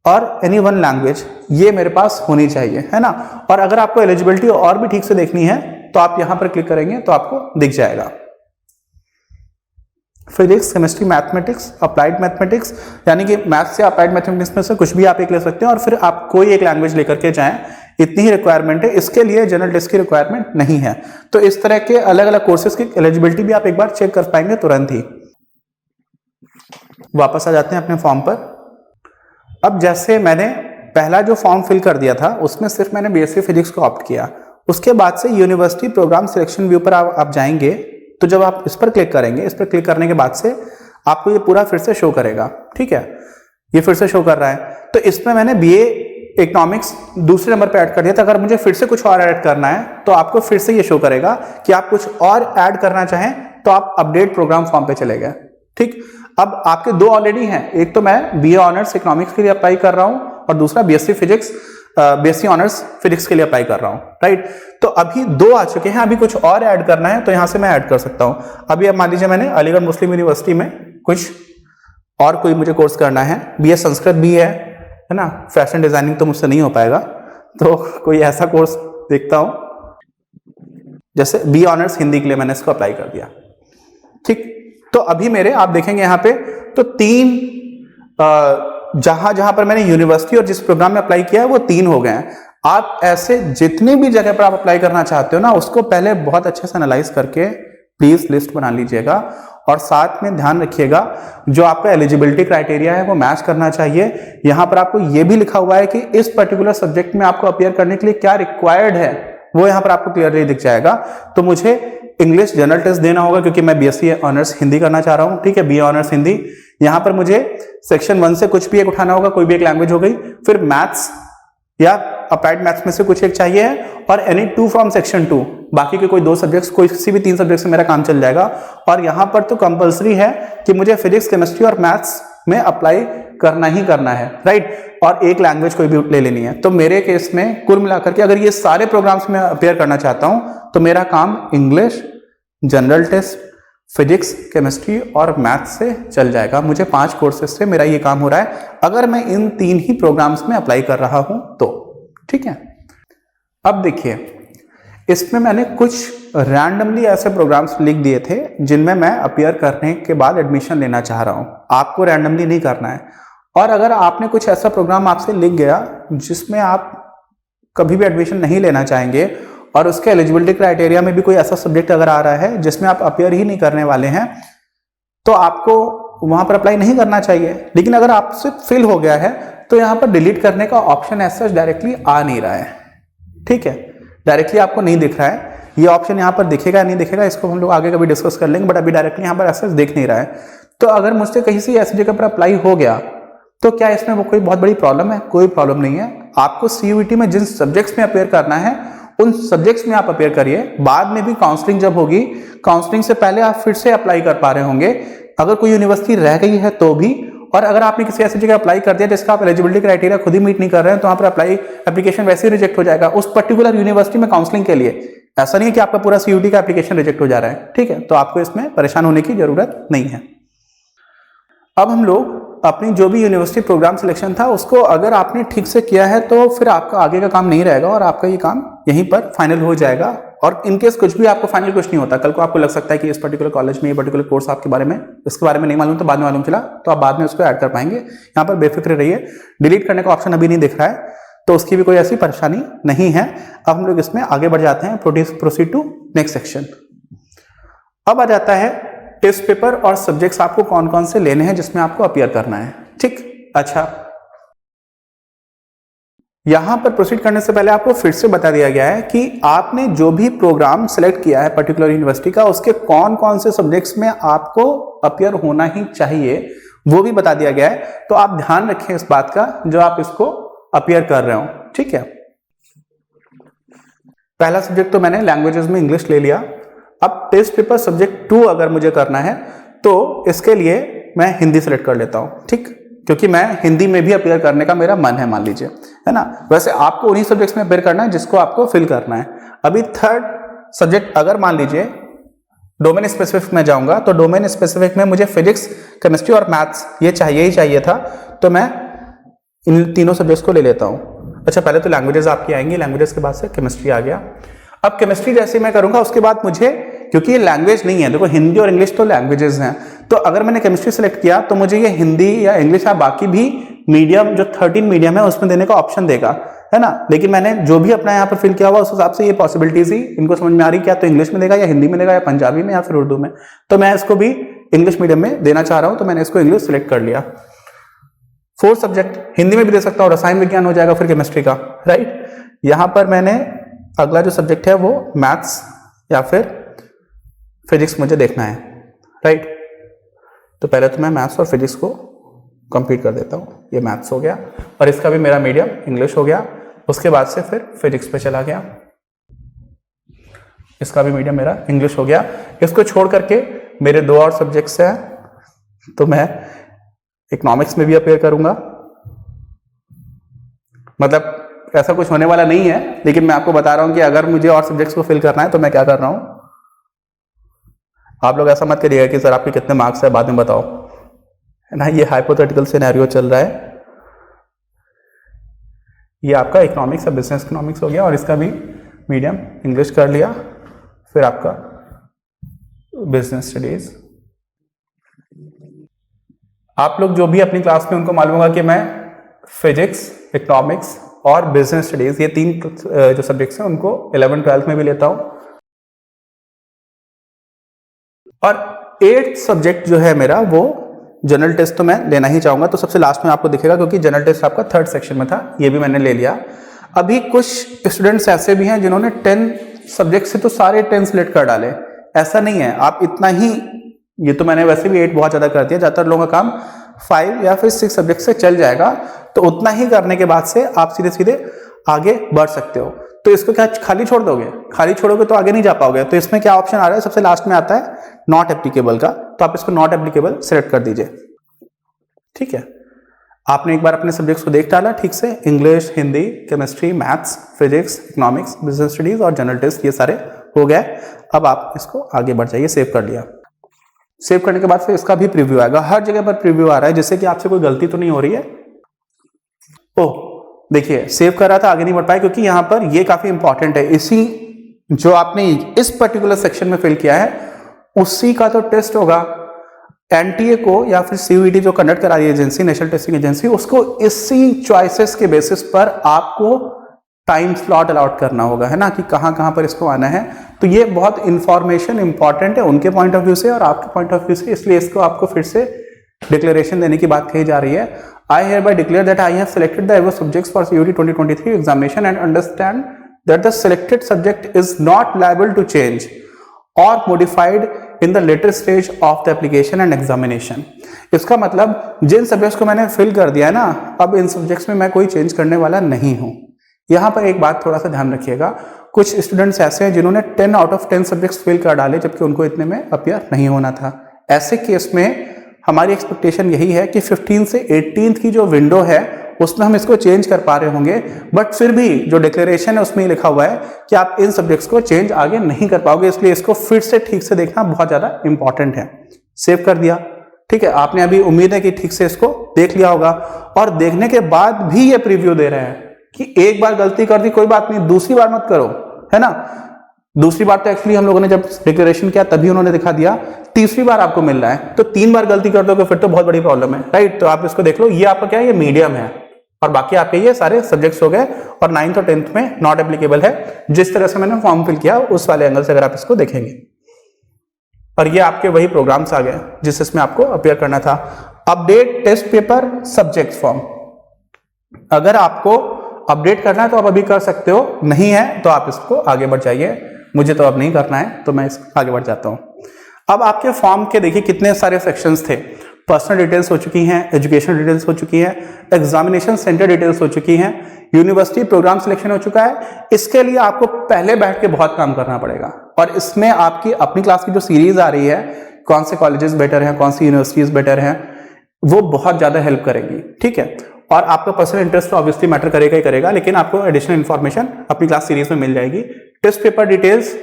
और एनी वन लैंग्वेज ये मेरे पास होनी चाहिए, है ना। और अगर आपको एलिजिबिलिटी और भी ठीक से देखनी है तो आप यहां पर क्लिक करेंगे तो आपको दिख जाएगा physics, chemistry, mathematics, applied mathematics, यानी कि मैथ से अप्लाइड मैथमेटिक्स में से कुछ भी आप एक ले सकते हैं और फिर आप कोई एक लैंग्वेज लेकर के जाएं। इतनी ही रिक्वायरमेंट है, इसके लिए जनरल टेस्ट की रिक्वायरमेंट नहीं है। तो इस तरह के अलग अलग कोर्सेज की एलिजिबिलिटी भी आप एक बार चेक कर पाएंगे तुरंत ही। वापस आ जाते हैं अपने फॉर्म पर। अब जैसे मैंने पहला जो फॉर्म फिल कर दिया था उसमें सिर्फ मैंने BSc फिजिक्स को ऑप्ट किया। उसके बाद से यूनिवर्सिटी प्रोग्राम सिलेक्शन व्यू पर आप जाएंगे, तो जब आप इस पर क्लिक करेंगे, इस पर क्लिक करने के बाद से आपको ये पूरा फिर से शो करेगा, ठीक है। ये फिर से शो कर रहा है। तो इसमें मैंने BA इकोनॉमिक्स दूसरे नंबर पे ऐड कर दिया था। अगर मुझे फिर से कुछ और ऐड करना है तो आपको फिर से ये शो करेगा कि आप कुछ और ऐड करना चाहें तो आप अपडेट प्रोग्राम फॉर्म पे चले गए, ठीक। अब आपके दो ऑलरेडी हैं, एक तो मैं BA ऑनर्स इकोनॉमिक्स के लिए अप्लाई कर रहा हूं और दूसरा BSc ऑनर्स फिजिक्स के लिए अप्लाई कर रहा हूं, राइट। तो अभी दो आ चुके हैं, अभी कुछ और ऐड करना है तो यहां से मैं ऐड कर सकता हूं। अभी अब मान लीजिए मैंने अलीगढ़ मुस्लिम यूनिवर्सिटी में कुछ और कोई मुझे कोर्स करना है, BA संस्कृत भी है ना, फैशन डिजाइनिंग तो मुझसे नहीं हो पाएगा, तो कोई ऐसा कोर्स देखता हूं। जैसे BA ऑनर्स हिंदी के लिए मैंने इसको अप्लाई कर दिया, ठीक। तो अभी मेरे आप देखेंगे यहां पे तो 3 जहां पर मैंने यूनिवर्सिटी और जिस प्रोग्राम में अप्लाई किया है वो 3 हो गए हैं। आप ऐसे जितनी भी जगह पर आप अप्लाई करना चाहते हो ना, उसको पहले बहुत अच्छे से एनालाइज करके प्लीज लिस्ट बना लीजिएगा और साथ में ध्यान रखिएगा जो आपका एलिजिबिलिटी क्राइटेरिया है वो मैच करना चाहिए। यहां पर आपको यह भी लिखा हुआ है कि इस पर्टिकुलर सब्जेक्ट में आपको अपियर करने के लिए क्या रिक्वायर्ड है, वो यहां पर आपको क्लियरली दिख जाएगा। तो मुझे इंग्लिश जनरल टेस्ट देना होगा क्योंकि मैं BSc ऑनर्स हिंदी करना चाह रहा हूं, ठीक है, BA ऑनर्स हिंदी। यहां पर मुझे सेक्शन 1 से कुछ भी एक उठाना होगा, कोई भी एक लैंग्वेज हो गई, फिर मैथ्स या अप्लाइड मैथ्स में से कुछ एक चाहिए है, और एनी 2 फ्रॉम सेक्शन 2, बाकी के कोई 2 सब्जेक्ट्स, कोई किसी भी 3 सब्जेक्ट से मेरा काम चल जाएगा। और यहां पर तो कंपलसरी है कि मुझे फिजिक्स, केमिस्ट्री और मैथ्स में अप्लाई करना ही करना है, राइट, और एक लैंग्वेज कोई भी ले लेनी है। तो मेरे केस में कुल मिलाकर के अगर ये सारे प्रोग्राम्स में अपेयर करना चाहता हूं तो मेरा काम English, general test, physics, chemistry और मैथ्स से चल जाएगा। मुझे 5 कोर्सेज से मेरा ये काम हो रहा है अगर मैं इन 3 ही प्रोग्राम्स में अप्लाई कर रहा हूं तो, ठीक है। अब देखिए, इसमें मैंने कुछ रैंडमली ऐसे प्रोग्राम्स लिख दिए थे जिनमें मैं अपियर करने के बाद एडमिशन लेना चाह रहा हूं। आपको रैंडमली नहीं करना है। और अगर आपने कुछ ऐसा प्रोग्राम आपसे लिख गया जिसमें आप कभी भी एडमिशन नहीं लेना चाहेंगे और उसके एलिजिबिलिटी क्राइटेरिया में भी कोई ऐसा सब्जेक्ट अगर आ रहा है जिसमें आप अपियर ही नहीं करने वाले हैं, तो आपको वहां पर अप्लाई नहीं करना चाहिए। लेकिन अगर आपसे फिल हो गया है तो यहां पर डिलीट करने का ऑप्शन ऐसा डायरेक्टली आ नहीं रहा है, ठीक है, डायरेक्टली आपको नहीं दिख रहा है। ये ऑप्शन यहां पर दिखेगा नहीं दिखेगा इसको हम लोग आगे कभी डिस्कस कर लेंगे, बट अभी डायरेक्टली यहां पर ऐसा दिख नहीं रहा है। तो अगर मुझसे कहीं से ऐसी जगह पर अप्लाई हो गया तो क्या इसमें वो कोई बहुत बड़ी प्रॉब्लम है? कोई प्रॉब्लम नहीं है। आपको CUET में जिन सब्जेक्ट्स में अपेयर करना है उन सब्जेक्ट्स में आप अपेयर करिए। बाद में भी काउंसलिंग जब होगी, काउंसलिंग से पहले आप फिर से अप्लाई कर पा रहे होंगे, अगर कोई यूनिवर्सिटी रह गई है तो भी, और अगर आपने किसी ऐसी जगह अप्लाई कर दिया जिसका आप एलिजिबिलिटी क्राइटेरिया खुद ही मीट नहीं कर रहे हैं, तो वहां पर एप्लीकेशन वैसे ही रिजेक्ट हो जाएगा उस पर्टिकुलर यूनिवर्सिटी में काउंसलिंग के लिए। ऐसा नहीं है कि आपका पूरा CUT का एप्लीकेशन रिजेक्ट हो जा रहा है, ठीक है। तो आपको इसमें परेशान होने की जरूरत नहीं है। अब हम लोग अपनी जो भी यूनिवर्सिटी प्रोग्राम सिलेक्शन था उसको अगर आपने ठीक से किया है तो फिर आपका आगे का काम नहीं रहेगा और आपका ये काम यहीं पर फाइनल हो जाएगा। और इनकेस कुछ भी आपको फाइनल कुछ नहीं होता, कल को आपको लग सकता है कि इस पर्टिकुलर कॉलेज में ये पर्टिकुलर कोर्स आपके बारे में इसके बारे में नहीं मालूम, तो बाद में मालूम चला तो आप बाद में उसको ऐड कर पाएंगे। यहाँ पर बेफिक्र रहिए, डिलीट करने का ऑप्शन अभी नहीं दिख रहा है तो उसकी भी कोई ऐसी परेशानी नहीं है। अब हम लोग इसमें आगे बढ़ जाते हैं, प्रोसीड टू नेक्स्ट सेक्शन। अब आ जाता है टेस्ट पेपर और सब्जेक्ट्स आपको कौन कौन से लेने हैं जिसमें आपको अपीयर करना है, ठीक। अच्छा, यहां पर प्रोसीड करने से पहले आपको फिर से बता दिया गया है कि आपने जो भी प्रोग्राम सिलेक्ट किया है पर्टिकुलर यूनिवर्सिटी का, उसके कौन कौन से सब्जेक्ट्स में आपको अपीयर होना ही चाहिए वो भी बता दिया गया है। तो आप ध्यान रखें इस बात का जो आप इसको अपीयर कर रहे हो, ठीक है। पहला सब्जेक्ट तो मैंने लैंग्वेजेस में इंग्लिश ले लिया। अब टेस्ट पेपर सब्जेक्ट 2 अगर मुझे करना है तो इसके लिए मैं हिंदी सेलेक्ट कर लेता हूं, ठीक, क्योंकि मैं हिंदी में भी अपीयर करने का मेरा मन है, मान लीजिए, है ना। वैसे आपको उन्हीं सब्जेक्ट्स में अपीयर करना है जिसको आपको फिल करना है। अभी थर्ड सब्जेक्ट अगर मान लीजिए डोमेन स्पेसिफिक में जाऊंगा तो डोमेन स्पेसिफिक में मुझे फिजिक्स, केमिस्ट्री और मैथ्स ये चाहिए ही चाहिए था, तो मैं इन तीनों सब्जेक्ट्स को ले लेता हूं। अच्छा, पहले तो लैंग्वेजेस आपकी आएंगी, लैंग्वेजेस के बाद से केमिस्ट्री आ गया। अब केमिस्ट्री जैसे मैं करूंगा उसके बाद मुझे, क्योंकि ये लैंग्वेज नहीं है, देखो हिंदी और इंग्लिश तो लैंग्वेजेस हैं, तो अगर मैंने केमिस्ट्री सेलेक्ट किया तो मुझे ये हिंदी या इंग्लिश या बाकी भी मीडियम जो 13 मीडियम है उसमें देने का ऑप्शन देगा, है ना। लेकिन मैंने जो भी अपना यहाँ पर फिल किया हुआ उस हिसाब से ये पॉसिबिलिटीज ही इनको समझ में आ रही, क्या तो इंग्लिश में देगा या हिंदी में देगा या पंजाबी में या फिर उर्दू में। तो मैं इसको भी इंग्लिश मीडियम में देना चाह रहा हूं, तो मैंने इसको इंग्लिश सेलेक्ट कर लिया। फोर्थ सब्जेक्ट हिंदी में भी दे सकता हूँ, रसायन विज्ञान हो जाएगा फिर केमिस्ट्री का, राइट। यहां पर मैंने अगला जो सब्जेक्ट है वो मैथ्स या फिर फिजिक्स मुझे देखना है, राइट। तो पहले तो मैं मैथ्स और फिजिक्स को कंप्लीट कर देता हूँ। ये मैथ्स हो गया और इसका भी मेरा मीडियम इंग्लिश हो गया। उसके बाद से फिर फिजिक्स पे चला गया, इसका भी मीडियम मेरा इंग्लिश हो गया। इसको छोड़ करके मेरे 2 और सब्जेक्ट्स हैं, तो मैं इकोनॉमिक्स में भी अपीयर करूंगा। मतलब ऐसा कुछ होने वाला नहीं है, लेकिन मैं आपको बता रहा हूं कि अगर मुझे और सब्जेक्ट्स को फिल करना है तो मैं क्या कर रहा हूं। आप लोग ऐसा मत करिएगा कि सर आपके कितने मार्क्स है बाद में बताओ, है ना। ये हाइपोथेटिकल सिनेरियो चल रहा है। ये आपका इकोनॉमिक्स या बिजनेस इकोनॉमिक्स हो गया और इसका भी मीडियम इंग्लिश कर लिया। फिर आपका बिजनेस स्टडीज। आप लोग जो भी अपनी क्लास में उनको मालूम होगा कि मैं फिजिक्स, इकोनॉमिक्स और बिजनेस स्टडीज ये 3 जो सब्जेक्ट्स हैं उनको 11th 12th में भी लेता हूं। और 8th सब्जेक्ट जो है मेरा वो जनरल टेस्ट तो मैं लेना ही चाहूंगा, तो सबसे लास्ट में आपको दिखेगा क्योंकि जनरल टेस्ट आपका 3rd सेक्शन में था, ये भी मैंने ले लिया। अभी कुछ स्टूडेंट्स ऐसे भी हैं जिन्होंने 10 सब्जेक्ट से तो सारे 10 सेलेक्ट कर डाले। ऐसा नहीं है, आप इतना ही, ये तो मैंने वैसे भी 8 बहुत ज्यादा कर दिया, ज्यादातर लोगों का काम 5 या फिर 6 सब्जेक्ट से चल जाएगा। तो उतना ही करने के बाद से आप सीधे सीधे आगे बढ़ सकते हो। तो इसको क्या खाली छोड़ दोगे? खाली छोड़ोगे तो आगे नहीं जा पाओगे। तो इसमें क्या ऑप्शन आ रहा है, सबसे लास्ट में आता है नॉट एप्लीकेबल का, तो आप इसको नॉट एप्लीकेबल सेलेक्ट कर दीजिए, ठीक है। आपने एक बार अपने सब्जेक्ट्स को देख डाला ठीक से, English, Hindi, chemistry, maths, physics, economics, business studies और जनरल टेस्ट ये सारे हो गए। अब आप इसको आगे बढ़ जाइए। सेव कर लिया। सेव करने के बाद फिर इसका भी प्रीव्यू आएगा। हर जगह पर प्रीव्यू आ रहा है जिससे कि आपसे कोई गलती तो नहीं हो रही है। ओह देखिए, सेव कर रहा था, आगे नहीं बढ़ पाया क्योंकि यहां पर ये काफी इंपॉर्टेंट है। इसी जो आपने इस पर्टिकुलर सेक्शन में फिल किया है उसी का तो टेस्ट होगा। एनटीए को या फिर सीयूईटी जो कंडक्ट करा रही है एजेंसी, नेशनल टेस्टिंग एजेंसी, उसको इसी चॉइसेस के बेसिस पर आपको टाइम स्लॉट अलॉट करना होगा, है ना, कि कहां कहां पर इसको आना है। तो ये बहुत इंफॉर्मेशन इंपॉर्टेंट है उनके पॉइंट ऑफ व्यू से और आपके पॉइंट ऑफ व्यू से, इसलिए इसको आपको फिर से डिक्लेरेशन देने की बात कही जा रही है। I hereby declare that I have selected the above subjects for CUET 2023 examination and understand that the selected subject is not liable to change or modified in the later stage of the application and examination। इसका मतलब जिन सब्जेक्ट्स को मैंने फिल कर दिया है ना, अब इन सब्जेक्ट्स में मैं कोई चेंज करने वाला नहीं हूं। यहां पर एक बात थोड़ा सा ध्यान रखिएगा, कुछ स्टूडेंट्स ऐसे हैं जिन्होंने 10 out of 10 सब्जेक्ट्स फिल कर डाले जबकि उनको इतने में अपीयर नहीं होना था। ऐसे केस में हमारी एक्सपेक्टेशन यही है कि 15 से 18 की जो विंडो है उसमें हम इसको चेंज कर पा रहे होंगे, बट फिर भी जो डिक्लेरेशन है उसमें लिखा हुआ है कि आप इन सब्जेक्ट्स को चेंज आगे नहीं कर पाओगे, इसलिए इसको फिर से ठीक से देखना बहुत ज्यादा इंपॉर्टेंट है। सेव कर दिया, ठीक है। आपने अभी उम्मीद है कि ठीक से इसको देख लिया होगा, और देखने के बाद भी ये प्रीव्यू दे रहे हैं कि एक बार गलती कर दी कोई बात नहीं, दूसरी बार मत करो, है ना। दूसरी बार तो एक्चुअली हम लोगों ने जब डिक्लेरेशन किया तभी उन्होंने दिखा दिया, तीसरी बार आपको मिल रहा है, तो 3 बार गलती कर दोगे फिर तो बहुत बड़ी प्रॉब्लम है, राइट। तो आप इसको देख लो, ये आपका क्या है, ये मीडियम है, और बाकी आपके ये सारे सब्जेक्ट्स हो गए, और 9th और 10th में नॉट एप्लीकेबल है, जिस तरह से मैंने फॉर्म फिल किया उस वाले एंगल से अगर आप इसको देखेंगे। और ये आपके वही प्रोग्राम्स आ गए जिसमें आपको अपियर करना था। Update test paper subject form, अगर आपको अपडेट करना है तो आप अभी कर सकते हो, नहीं है तो आप इसको आगे बढ़ जाइए। मुझे तो अब नहीं करना है तो मैं इसको आगे बढ़ जाता हूं। अब आपके फॉर्म के देखिए कितने सारे सेक्शंस थे। पर्सनल डिटेल्स हो चुकी हैं, एजुकेशन डिटेल्स हो चुकी हैं, एग्जामिनेशन सेंटर डिटेल्स हो चुकी हैं, यूनिवर्सिटी प्रोग्राम सिलेक्शन हो चुका है। इसके लिए आपको पहले बैठ के बहुत काम करना पड़ेगा, और इसमें आपकी अपनी क्लास की जो सीरीज आ रही है, कौन से कॉलेजेस बेटर हैं, कौन सी यूनिवर्सिटीज बेटर हैं, वो बहुत ज्यादा हेल्प करेगी, ठीक है। और आपका पर्सनल इंटरेस्ट तो ऑब्वियसली मैटर करेगा ही करेगा, लेकिन आपको एडिशनल इन्फॉर्मेशन अपनी क्लास सीरीज में मिल जाएगी। टेस्ट पेपर डिटेल्स,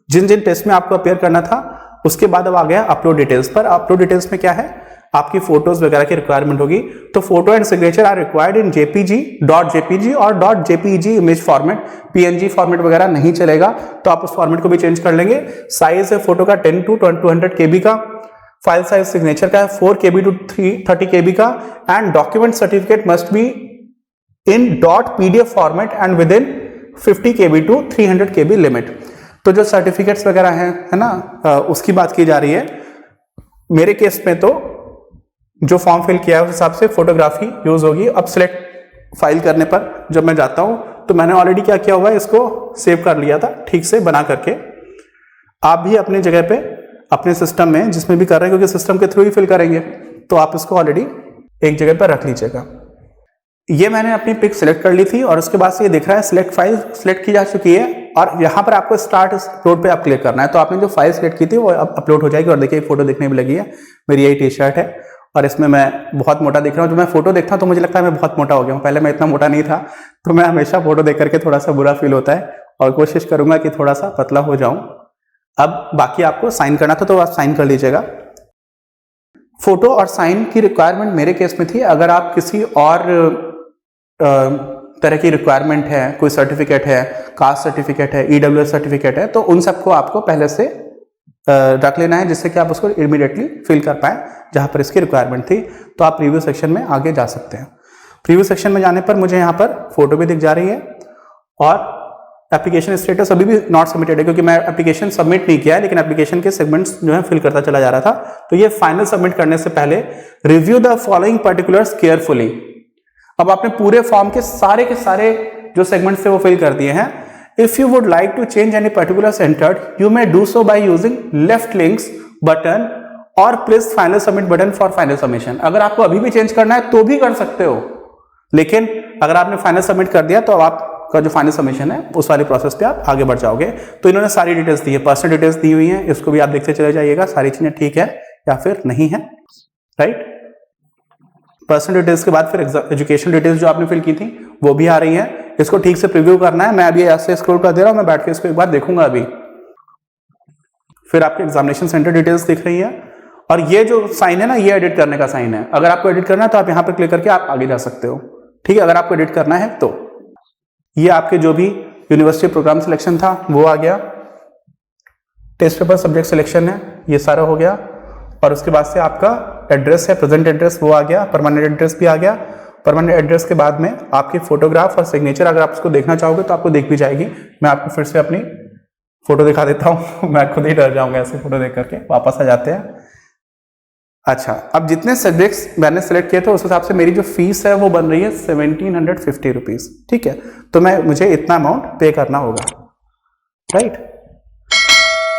जिन जिन टेस्ट में आपको अपेयर करना था, उसके बाद अब आ गया अपलोड डिटेल्स पर। अपलोड डिटेल्स में क्या है, आपकी फोटोज वगैरह की रिक्वायरमेंट होगी, तो photo and signature are required in JPG और .jpeg image format, PNG format वगैरह नहीं चलेगा, तो आप उस फॉर्मेट को भी चेंज कर लेंगे। साइज है फोटो का 10 to 200 KB का, फाइल साइज सिग्नेचर का है 4 KB to 30 KB का, and document certificate must be in .pdf format and with in 50 KB to 300 KB limit. तो जो सर्टिफिकेट्स वगैरह हैं, है ना, उसकी बात की जा रही है। मेरे केस में तो जो फॉर्म फिल किया है उस हिसाब से फोटोग्राफी यूज होगी। अब सिलेक्ट फाइल करने पर जब मैं जाता हूं तो मैंने ऑलरेडी क्या किया हुआ है, इसको सेव कर लिया था ठीक से बना करके। आप भी अपनी जगह पे अपने सिस्टम में जिसमें भी कर रहे हैं, क्योंकि सिस्टम के थ्रू ही फिल करेंगे, तो आप इसको ऑलरेडी एक जगह पर रख लीजिएगा। ये मैंने अपनी पिक सिलेक्ट कर ली थी, और उसके बाद से ये दिख रहा है सिलेक्ट फाइल सिलेक्ट की जा चुकी है, और यहाँ पर आपको स्टार्ट अपलोड पे आप क्लिक करना है। तो आपने जो फाइल सिलेक्ट की थी वो अब अपलोड हो जाएगी। और देखिए एक फोटो दिखने में लगी है, मेरी यही टी शर्ट है, और इसमें मैं बहुत मोटा दिख रहा हूँ। जब मैं फोटो देखता हूँ तो मुझे लगता है मैं बहुत मोटा हो गया हूँ, पहले मैं इतना मोटा नहीं था। तो मैं हमेशा फोटो देख करके थोड़ा सा बुरा फील होता है, और कोशिश करूंगा कि थोड़ा सा पतला हो जाऊं। अब बाकी आपको साइन करना था तो आप साइन कर लीजिएगा। फोटो और साइन की रिक्वायरमेंट मेरे केस में थी। अगर आप किसी और तरह की रिक्वायरमेंट है, कोई सर्टिफिकेट है, कास्ट सर्टिफिकेट है, EWS सर्टिफिकेट है, तो उन सबको आपको पहले से रख लेना है, जिससे कि आप उसको इमीडिएटली फिल कर पाए जहां पर इसकी रिक्वायरमेंट थी। तो आप प्रीव्यू सेक्शन में आगे जा सकते हैं। प्रीव्यू सेक्शन में जाने पर मुझे यहाँ पर फोटो भी दिख जा रही है, और एप्लीकेशन स्टेटस अभी भी नॉट सबमिटेड है, क्योंकि मैं एप्लीकेशन सबमिट नहीं किया है, लेकिन एप्लीकेशन के सेगमेंट्स जो है फिल करता चला जा रहा था। तो ये फाइनल सबमिट करने से पहले review the following particulars carefully. अब आपने पूरे फॉर्म के सारे जो सेगमेंट्स थे वो फिल कर दिए हैं। If you would like to change any particulars entered, you may do so by using left links button और press final submit button for final submission. अगर आपको अभी भी चेंज करना है तो भी कर सकते हो, लेकिन अगर आपने फाइनल सबमिट कर दिया तो अब आपका जो फाइनल सबमिशन है उस वाले प्रोसेस पे आप आगे बढ़ जाओगे। तो इन्होंने सारी डिटेल्स दी है, पर्सनल डिटेल्स दी हुई हैं, इसको भी आप देखते चले जाइएगा सारी चीजें ठीक है या फिर नहीं है, राइट। पर्सनल डिटेल्स के बाद फिर एजुकेशन डिटेल्स जो आपने फिल की थी वो भी आ रही है। इसको ठीक से प्रीव्यू करना है। मैं अभी ऐसे स्क्रॉल कर दे रहा हूं, मैं बैठ के इसको एक बार देखूंगा अभी। फिर आपके एग्जामिनेशन सेंटर डिटेल्स दिख रही है, और ये जो साइन है ना, ये एडिट करने का साइन है। अगर आपको एडिट करना है तो आप यहां पर क्लिक करके आप आगे जा सकते हो, ठीक है। अगर आपको एडिट करना है तो ये आपके जो भी यूनिवर्सिटी प्रोग्राम सिलेक्शन था वो आ गया, टेस्ट पेपर सब्जेक्ट सिलेक्शन है ये सारा हो गया, और उसके बाद से आपका एड्रेस है, प्रेजेंट एड्रेस वो आ गया, परमानेंट एड्रेस भी आ गया। परमानेंट एड्रेस के बाद में आपकी फोटोग्राफ और सिग्नेचर अगर आप उसको देखना चाहोगे तो आपको दिख भी जाएगी। मैं आपको फिर से अपनी फोटो दिखा देता हूँ मैं खुद ही डर जाऊंगा ऐसे फोटो देख करके। वापस आ जाते हैं। अच्छा, अब जितने सब्जेक्ट्स मैंने सेलेक्ट किए थे उस हिसाब से मेरी जो फीस है वो बन रही है 1750 रुपीज, ठीक है। तो मुझे इतना अमाउंट पे करना होगा, राइट।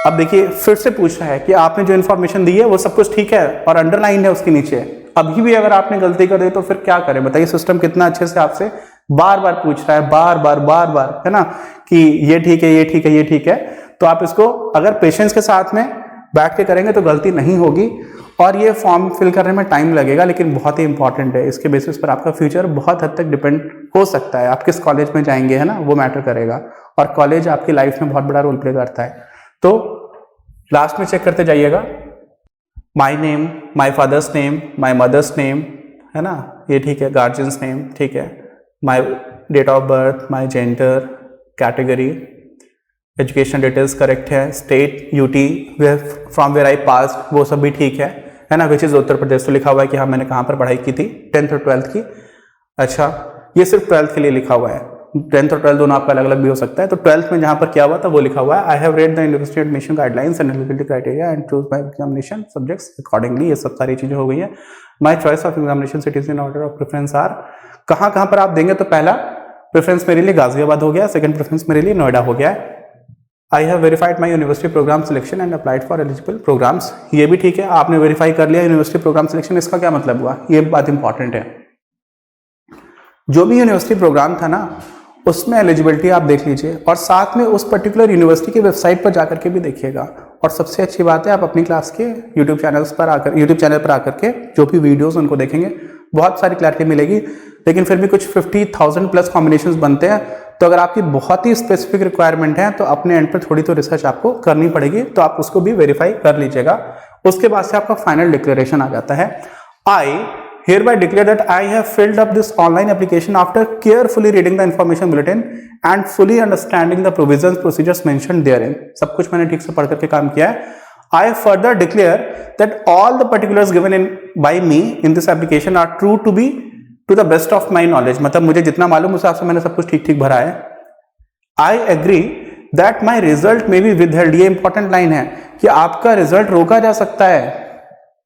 अब देखिए फिर से पूछ रहा है कि आपने जो इन्फॉर्मेशन दी है वो सब कुछ ठीक है, और अंडरलाइन है उसके नीचे। अभी भी अगर आपने गलती कर दी तो फिर क्या करें बताइए। सिस्टम कितना अच्छे से आपसे बार बार पूछ रहा है, बार बार, है ना, कि ये ठीक है, ये ठीक है, ये ठीक है। तो आप इसको अगर पेशेंस के साथ में बैठ के करेंगे तो गलती नहीं होगी। और ये फॉर्म फिल करने में टाइम लगेगा, लेकिन बहुत ही इंपॉर्टेंट है। इसके बेसिस पर आपका फ्यूचर बहुत हद तक डिपेंड हो सकता है। आप किस कॉलेज में जाएंगे, है ना, वो मैटर करेगा, और कॉलेज आपकी लाइफ में बहुत बड़ा रोल प्ले करता है। तो लास्ट में चेक करते जाइएगा, my name, my father's name, my mother's name, है ना, ये ठीक है, गार्जियंस नेम ठीक है, my date of birth, my gender, category, education details correct है, state UT from where I pass, वो सब भी ठीक है ना, विच इज़ उत्तर प्रदेश। तो लिखा हुआ है कि हाँ मैंने कहाँ पर पढ़ाई की थी, 10th और 12th की। अच्छा, ये सिर्फ 12th के लिए लिखा हुआ है, 10th और 12th दोनों आपका अलग अलग भी हो सकता है। तो 12th में जहाँ पर क्या हुआ था वो लिखा हुआ है, I have read the university admission guidelines and eligibility criteria and choose my examination subjects accordingly. ये सब सारी चीज़ें हो गई है। My choice of examination cities in order of preference are, कहाँ कहाँ पर आप देंगे, तो पहला प्रेफरेंस मेरे लिए गाजियाबाद हो गया, सेकंड प्रेफरेंस मेरे लिए नोएडा हो गया है। I have verified my university program selection and applied for eligible programs, ये भी ठीक है, आपने वेरीफाई कर लिया यूनिवर्सिटी प्रोग्राम सिलेक्शन। इसका क्या मतलब हुआ, ये बात इंपॉर्टेंट है। जो भी यूनिवर्सिटी प्रोग्राम था ना, उसमें एलिजिबिलिटी आप देख लीजिए, और साथ में उस पर्टिकुलर यूनिवर्सिटी की वेबसाइट पर जाकर के भी देखिएगा। और सबसे अच्छी बात है, आप अपनी क्लास के यूट्यूब चैनल पर आकर के जो भी वीडियोस उनको देखेंगे, बहुत सारी क्लैरिटी मिलेगी। लेकिन फिर भी कुछ 50,000 प्लस कॉम्बिनेशंस बनते हैं, तो अगर आपकी बहुत ही स्पेसिफिक रिक्वायरमेंट है तो अपने एंड पर थोड़ी तो रिसर्च आपको करनी पड़ेगी, तो आप उसको भी वेरीफाई कर लीजिएगा। उसके बाद से आपका फाइनल डिक्लेरेशन आ जाता है। आई hereby declare that I have filled up this online application after carefully reading the information bulletin and fully understanding the provisions procedures mentioned therein। सब कुछ मैंने ठीक से पढ़ करके काम किया है। I further declare that all the particulars given by me in this application are true to the best of my knowledge। मतलब मुझे जितना मालूम उस हिसाब से मैंने सब कुछ ठीक ठीक भरा है। I agree that my result may be withheld। ये इंपॉर्टेंट लाइन है कि आपका रिजल्ट रोका जा सकता है,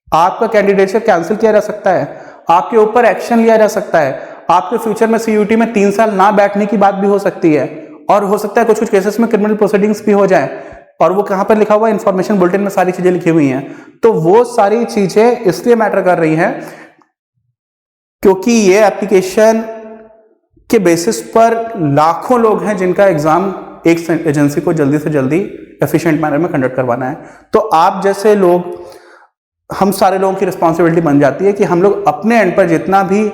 आपका कैंडिडेटशिप कैंसिल किया जा सकता है, आपके ऊपर एक्शन लिया जा सकता है, आपके फ्यूचर में सीयूटी में 3 साल ना बैठने की बात भी हो सकती है, और हो सकता है कुछ कुछ केसेस में क्रिमिनल प्रोसीडिंग्स भी हो जाए। और वो कहां पर लिखा हुआ है, इंफॉर्मेशन बुलेटिन में सारी चीजें लिखी हुई हैं। तो वो सारी चीजें इसलिए मैटर कर रही हैं क्योंकि ये एप्लीकेशन के बेसिस पर लाखों लोग हैं जिनका एग्जाम एक एजेंसी को जल्दी से जल्दी एफिशिएंट मैनर में कंडक्ट करवाना है। तो आप जैसे लोग, हम सारे लोगों की रिस्पॉन्सिबिलिटी बन जाती है कि हम लोग अपने एंड पर जितना भी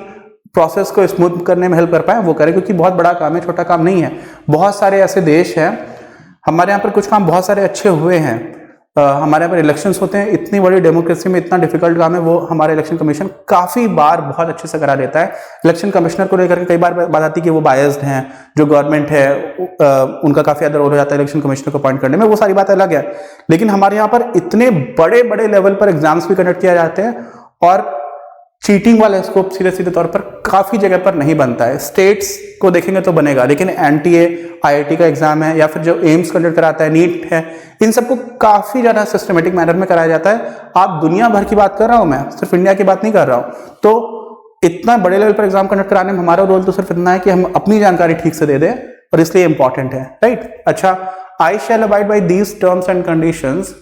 प्रोसेस को स्मूथ करने में हेल्प कर पाए वो करें, क्योंकि बहुत बड़ा काम है, छोटा काम नहीं है। बहुत सारे ऐसे देश हैं, हमारे यहाँ पर कुछ काम बहुत सारे अच्छे हुए हैं। हमारे यहाँ पर इलेक्शंस होते हैं, इतनी बड़ी डेमोक्रेसी में इतना डिफिकल्ट काम है, वो हमारे इलेक्शन कमीशन काफ़ी बार बहुत अच्छे से करा देता है। इलेक्शन कमिश्नर को लेकर के कई बार बात आती है कि वो बायस्ड हैं, जो गवर्नमेंट है उनका काफ़ी ज़्यादा रोल हो जाता है इलेक्शन कमिश्नर को अपॉइंट करने में, वो सारी बात अलग है। लेकिन हमारे यहाँ पर इतने बड़े बड़े लेवल पर एग्जाम्स भी कंडक्ट किए जाते हैं, और चीटिंग वाला स्कोप सीधे सीधे तौर पर काफ़ी जगह पर नहीं बनता है। स्टेट्स को देखेंगे तो बनेगा, लेकिन एनटीए, आईआईटी का एग्जाम है, या फिर जो एम्स कंडक्ट कराता है, नीट है, इन सबको काफ़ी ज़्यादा सिस्टमेटिक मैनर में कराया जाता है। आप दुनिया भर की बात कर रहा हूँ, मैं सिर्फ इंडिया की बात नहीं कर रहा हूँ। तो इतना बड़े लेवल पर एग्जाम कंडक्ट कराने में हमारा रोल तो सिर्फ इतना है कि हम अपनी जानकारी ठीक से दे दें, और इसलिए इंपॉर्टेंट है, राइट। अच्छा, I shall abide by these terms and conditions.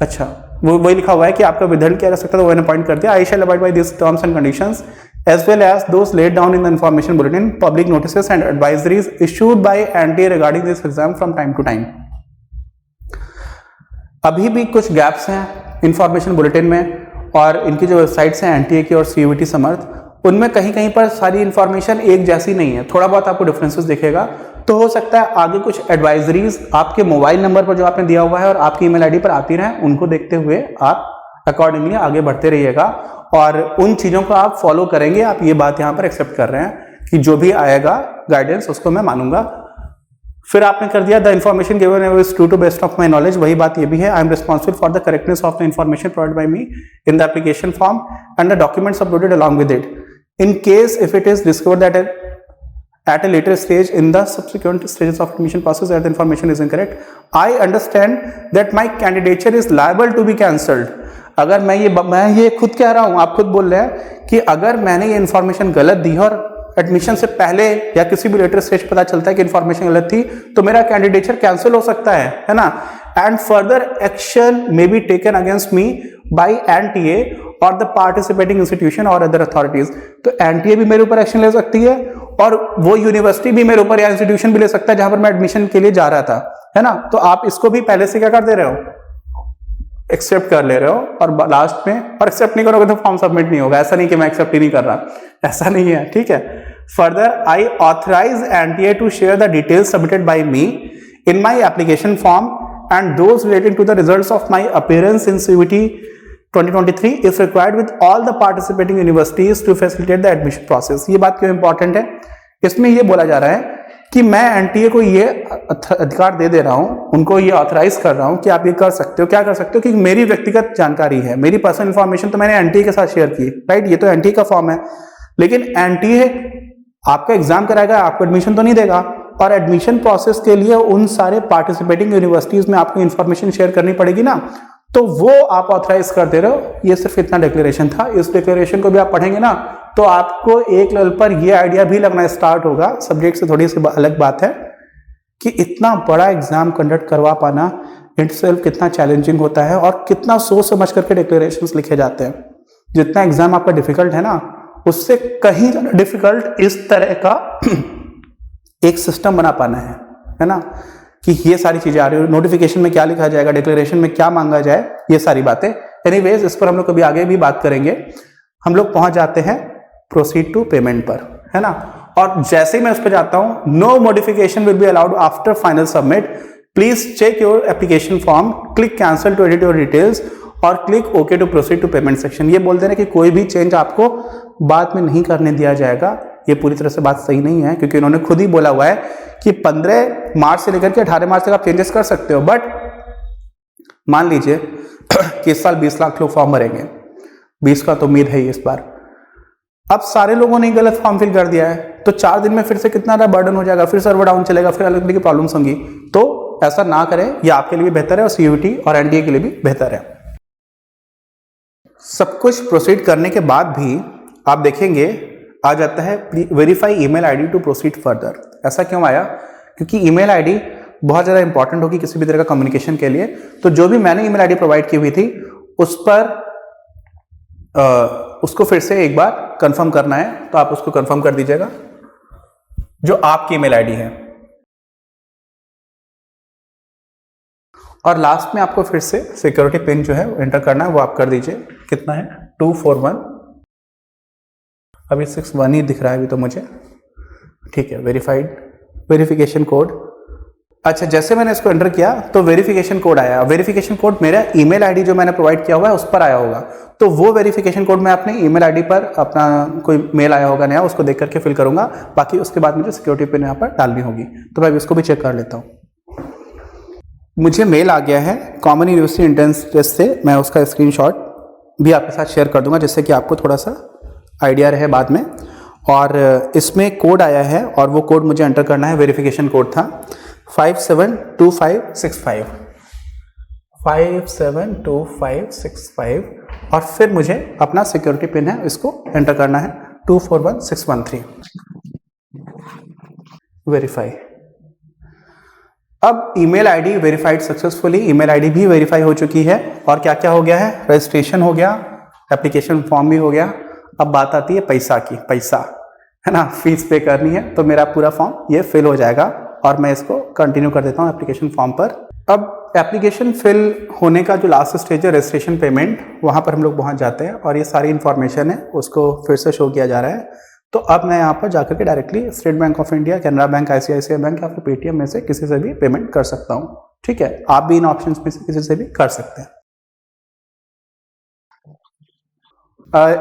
अच्छा, वो वही लिखा हुआ है कि आपका विधर्ड किया जा सकता है, तो मैंने पॉइंट कर दिया। I shall abide by this terms and conditions as well as those laid down in the information bulletin, public notices and advisories issued by NTA regarding this exam from time to time. अभी भी कुछ गैप्स हैं इंफॉर्मेशन बुलेटिन में, और इनकी जो वेबसाइट्स हैं एनटीए की और सीयूईटी समर्थ, उनमें कहीं कहीं पर सारी इंफॉर्मेशन एक जैसी नहीं है, थोड़ा बहुत आपको डिफरेंसेस दिखेगा। तो हो सकता है आगे कुछ एडवाइजरीज आपके मोबाइल नंबर पर जो आपने दिया हुआ है और आपकी ईमेल आईडी पर आती रहें, उनको देखते हुए आप अकॉर्डिंगली आगे बढ़ते रहिएगा, और उन चीज़ों को आप फॉलो करेंगे। आप ये बात यहाँ पर एक्सेप्ट कर रहे हैं कि जो भी आएगा गाइडेंस उसको मैं मानूंगा। फिर आपने कर दिया the information given is true to best of my knowledge, वही बात ये भी है। I am responsible for the correctness of the information provide by me in the application form and the documents uploaded along with it. In case if it is discovered that at a later stage in the subsequent stages of admission process that the information is incorrect, I understand that my candidature is liable to be cancelled। अगर मैं ये खुद कह रहा हूँ, आप खुद बोल रहे हैं कि अगर मैंने ये इन्फॉर्मेशन गलत दी और एडमिशन से पहले या किसी भी लेटर स्टेज पता चलता है कि इन्फॉर्मेशन गलत थी, तो मेरा कैंडिडेचर कैंसिल हो सकता है ना। And further action may be taken against me by NTA और द पार्टिसिपेटिंग इंस्टीट्यूशन और अदर अथॉरिटीज। तो एनटीए भी मेरे ऊपर एक्शन ले सकती है, और वो यूनिवर्सिटी भी मेरे ऊपर या इंस्टीट्यूशन भी ले सकता है जहां पर मैं एडमिशन के लिए जा रहा था, है ना। तो आप इसको भी पहले से क्या कर दे रहे हो, एक्सेप्ट कर ले रहे हो और लास्ट में, और एक्सेप्ट नहीं करोगे तो फॉर्म सबमिट नहीं होगा। ऐसा नहीं कि मैं एक्सेप्ट ही नहीं कर रहा, ऐसा नहीं है, ठीक है। Further I authorise NTA to share the details submitted by me in my application form and those relating to the results of my appearance in CUET 2023 if required with all the participating universities to facilitate the admission process। ये बात क्यों इंपॉर्टेंट है? इसमें ये बोला जा रहा है कि मैं एनटीए को ये अधिकार दे रहा हूं, उनको ये ऑथराइज कर रहा हूं कि आप ये कर सकते हो। क्या कर सकते हो? कि मेरी व्यक्तिगत जानकारी है, मेरी पर्सनल इंफॉर्मेशन तो मैंने एनटीए के साथ शेयर की, राइट। ये तो एनटीए का फॉर्म है, लेकिन एनटीए आपका एग्जाम कराएगा, आपको एडमिशन तो नहीं देगा। और एडमिशन प्रोसेस के लिए उन सारे पार्टिसिपेटिंग यूनिवर्सिटीज में आपको इंफॉर्मेशन शेयर करनी पड़ेगी ना, तो वो आप ऑथराइज कर दे रहे हो। ये सिर्फ इतना डिक्लेरेशन था। इस डिक्लेरेशन को भी आप पढ़ेंगे ना तो आपको एक लेवल पर ये आइडिया भी लगना स्टार्ट होगा, सब्जेक्ट से थोड़ी सी अलग बात है, कि इतना बड़ा एग्जाम कंडक्ट करवा पाना इटसेल्फ कितना चैलेंजिंग होता है और कितना सोच समझ करके डिक्लेरेशंस लिखे जाते हैं। जितना एग्जाम आपका डिफिकल्ट है ना, उससे कहीं डिफिकल्ट इस तरह का एक सिस्टम बना पाना है ना, कि ये सारी चीजें आ रही हो, नोटिफिकेशन में क्या लिखा जाएगा, डिक्लेरेशन में क्या मांगा जाए, ये सारी बातें। एनीवेज, इस पर हम लोग कभी आगे भी बात करेंगे। हम लोग पहुंच जाते हैं प्रोसीड टू पेमेंट पर, है ना। और जैसे ही मैं उस पर जाता हूं, no modification will be allowed after final submit, please check your application form, click cancel to edit your details और click okay to proceed to payment section. ये बोल देना कि कोई भी चेंज आपको बाद में नहीं करने दिया जाएगा। ये पूरी तरह से बात सही नहीं है, क्योंकि उन्होंने खुद ही बोला हुआ है कि 15 मार्च से लेकर के 18 मार्च तक आप चेंजेस कर सकते हो। बट मान लीजिए कि इस साल 20 लाख लोग फॉर्म भरेंगे, 20 का तो उम्मीद है इस बार। अब सारे लोगों ने गलत फॉर्म फिल कर दिया है, तो 4 दिन में फिर से कितना बर्डन हो जाएगा, फिर सर्वर डाउन चलेगा, फिर अलग तरह की प्रॉब्लम्स होंगी। तो ऐसा ना करें, ये आपके लिए भी बेहतर है और सीयूईटी और एनडीए के लिए भी बेहतर है। सब कुछ प्रोसीड करने के बाद भी आप देखेंगे आ जाता है verify email ID to proceed further. ऐसा क्यों आया? क्योंकि ईमेल आईडी बहुत ज़्यादा इंपॉर्टेंट होगी किसी भी तरह का कम्युनिकेशन के लिए। तो जो भी मैंने ईमेल आईडी प्रोवाइड की हुई थी उस पर उसको फिर से एक बार कंफर्म करना है, तो आप उसको कंफर्म कर दीजिएगा जो आपकी ईमेल आईडी है। और लास्ट में आपको फिर से सिक्योरिटी पिन जो है एंटर करना है, वो आप कर दीजिए। कितना है? 241। अभी 61 ही दिख रहा है अभी तो मुझे, ठीक है। Verification code. अच्छा, जैसे मैंने इसको एंटर किया तो वेरिफिकेशन कोड आया। वेरिफिकेशन कोड मेरा ईमेल आईडी जो मैंने प्रोवाइड किया हुआ है उस पर आया होगा। तो वो वेरिफिकेशन कोड मैं अपने ईमेल आईडी पर, अपना कोई मेल आया होगा नया, उसको देख करके फिल करूंगा। बाकी उसके बाद मुझे सिक्योरिटी पिन यहाँ पर डालनी होगी, तो मैं इसको भी चेक कर लेता हूँ। मुझे मेल आ गया है कॉमन यूनिवर्सिटी एंट्रेंस टेस्ट से। मैं उसका स्क्रीनशॉट भी आपके साथ शेयर कर दूंगा, जिससे कि आपको थोड़ा सा आइडिया रहे बाद में। और इसमें कोड आया है और वो कोड मुझे एंटर करना है। वेरिफिकेशन कोड था 572565, 572565। और फिर मुझे अपना सिक्योरिटी पिन है, इसको एंटर करना है 241613। वेरीफाई। अब email ID verified successfully, email ID भी वेरीफाई हो चुकी है। और क्या क्या हो गया है? रजिस्ट्रेशन हो गया, एप्लीकेशन फॉर्म भी हो गया। अब बात आती है पैसा की। पैसा है ना, फीस पे करनी है, तो मेरा पूरा फॉर्म ये फिल हो जाएगा और मैं इसको कंटिन्यू कर देता हूँ एप्लीकेशन फॉर्म पर। अब एप्लीकेशन फिल होने का जो लास्ट स्टेज है रजिस्ट्रेशन पेमेंट, वहाँ पर हम लोग पहुँच जाते हैं और ये सारी इन्फॉर्मेशन है उसको फिर से शो किया जा रहा है। तो अब मैं यहाँ पर जाकर के directly state bank of India, Canara bank, ICICI bank या फिर पेटीएम में से किसी से भी पेमेंट कर सकता हूँ। ठीक है, आप भी इन ऑप्शंस में से किसी से भी कर सकते हैं।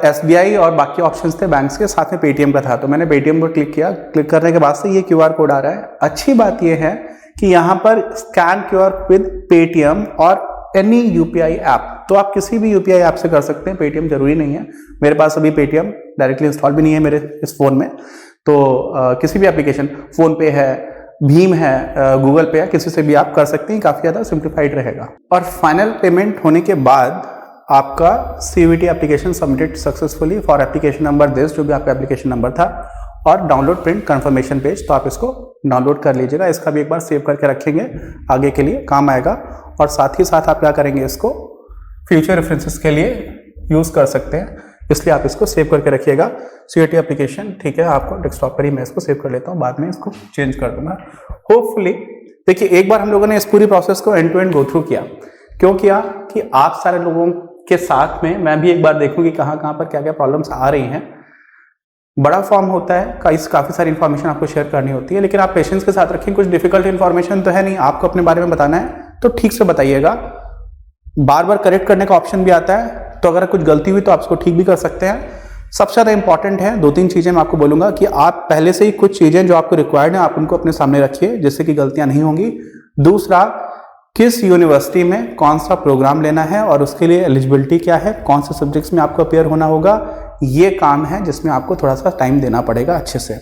एसबीआई और बाकी ऑप्शंस थे बैंक्स के, साथ में पेटीएम का था, तो मैंने पेटीएम पर क्लिक किया। क्लिक करने के बाद से ये क्यूआर कोड आ रहा है। अच्छी बात ये है कि यहाँ पर स्कैन क्यूआर विद पेटीएम और एनी यूपीआई ऐप, तो आप किसी भी यूपीआई ऐप से कर सकते हैं, पेटीएम जरूरी नहीं है। मेरे पास अभी पेटीएम डायरेक्टली इंस्टॉल भी नहीं है मेरे इस फोन में, तो किसी भी एप्लीकेशन, फोन पे है, भीम है, गूगल पे है, किसी से भी आप कर सकते हैं। काफी ज्यादा सिंप्लीफाइड रहेगा। और फाइनल पेमेंट होने के बाद आपका CUET application submitted successfully for application number this, जो भी आपका एप्लीकेशन नंबर था, और डाउनलोड प्रिंट कंफर्मेशन पेज, तो आप इसको डाउनलोड कर लीजिएगा। इसका भी एक बार सेव करके रखेंगे, आगे के लिए काम आएगा। और साथ ही साथ आप क्या करेंगे, इसको फ्यूचर रेफरेंसेस के लिए यूज कर सकते हैं, इसलिए आप इसको सेव करके रखिएगा। सीयूईटी एप्लीकेशन, ठीक है, आपको डेस्कटॉप पर ही मैं इसको सेव कर लेता हूँ, बाद में इसको चेंज कर दूंगा होपफुली। देखिए, एक बार हम लोगों ने इस पूरी प्रोसेस को end to end go through किया। क्यों किया? कि आप सारे लोगों के साथ में मैं भी एक बार देखूँ कि कहाँ कहाँ पर क्या क्या प्रॉब्लम्स आ रही हैं। बड़ा फॉर्म होता है, काफ़ी सारी इन्फॉर्मेशन आपको शेयर करनी होती है, लेकिन आप पेशेंस के साथ रखें। कुछ डिफिकल्ट इन्फॉर्मेशन तो है नहीं, आपको अपने बारे में बताना है तो ठीक से बताइएगा। बार बार करेक्ट करने का ऑप्शन भी आता है, तो अगर कुछ गलती हुई तो आप उसको ठीक भी कर सकते हैं। सबसे ज़्यादा इंपॉर्टेंट है 2-3 चीज़ें मैं आपको बोलूँगा कि आप पहले से ही कुछ चीज़ें जो आपको रिक्वायर्ड है आप उनको अपने सामने रखिए, जिससे कि गलतियाँ नहीं होंगी। दूसरा, किस यूनिवर्सिटी में कौन सा प्रोग्राम लेना है और उसके लिए एलिजिबिलिटी क्या है, कौन से सब्जेक्ट्स में आपको अपेयर होना होगा, ये काम है जिसमें आपको थोड़ा सा टाइम देना पड़ेगा अच्छे से।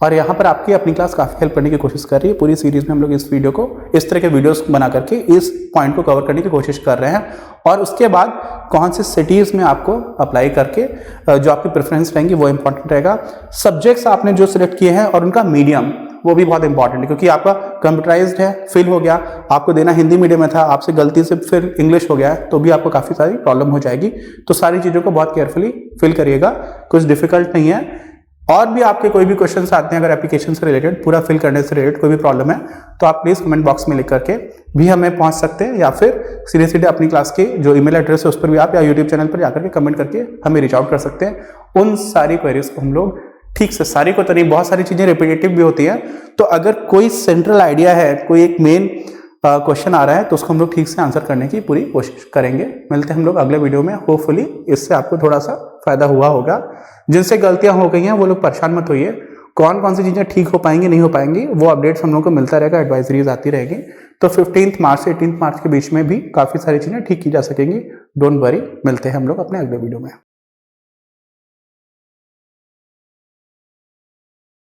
और यहाँ पर आपकी अपनी क्लास काफ़ी हेल्प करने की कोशिश कर रही है। पूरी सीरीज में हम लोग इस वीडियो को, इस तरह के वीडियोस बना करके इस पॉइंट को कवर करने की कोशिश कर रहे हैं। और उसके बाद कौन से सिटीज़ में आपको अप्लाई करके जो आपकी प्रेफरेंस रहेंगी वो इंपॉर्टेंट रहेगा। सब्जेक्ट्स आपने जो सिलेक्ट किए हैं और उनका मीडियम, वो भी बहुत इंपॉर्टेंट है, क्योंकि आपका कंप्यूटराइज्ड है, फिल हो गया, आपको देना हिंदी मीडियम में था, आपसे गलती से फिर इंग्लिश हो गया है, तो भी आपको काफ़ी सारी प्रॉब्लम हो जाएगी। तो सारी चीज़ों को बहुत केयरफुली फिल करिएगा, कुछ डिफिकल्ट नहीं है। और भी आपके कोई भी क्वेश्चंस आते हैं अगर एप्लीकेशन से रिलेटेड, पूरा फिल करने से रिलेटेड कोई भी प्रॉब्लम है, तो आप प्लीज़ कमेंट बॉक्स में लिख करके भी हमें पहुंच सकते हैं, या फिर सीधे अपनी क्लास के जो ईमेल एड्रेस है उस पर भी आप, या यूट्यूब चैनल पर जाकर के कमेंट करके हमें रीच आउट कर सकते हैं। उन सारी क्वेरीज को हम लोग ठीक से, सारी को तो नहीं, बहुत सारी चीज़ें रिपीटेटिव भी होती हैं, तो अगर कोई सेंट्रल आइडिया है, कोई एक मेन क्वेश्चन आ रहा है, तो उसको हम लोग ठीक से आंसर करने की पूरी कोशिश करेंगे। मिलते हैं हम लोग अगले वीडियो में। होपफुली इससे आपको थोड़ा सा फायदा हुआ होगा। जिनसे गलतियां हो गई हैं वो लोग परेशान मत होइए। कौन कौन सी चीज़ें ठीक हो पाएंगी, नहीं हो पाएंगी, वो अपडेट्स हम लोग को मिलता रहेगा, एडवाइजरीज आती रहेगी। तो 15 मार्च से 18 मार्च के बीच में भी काफ़ी सारी चीज़ें ठीक की जा सकेंगी। डोंट वरी, मिलते हैं हम लोग अपने अगले वीडियो में।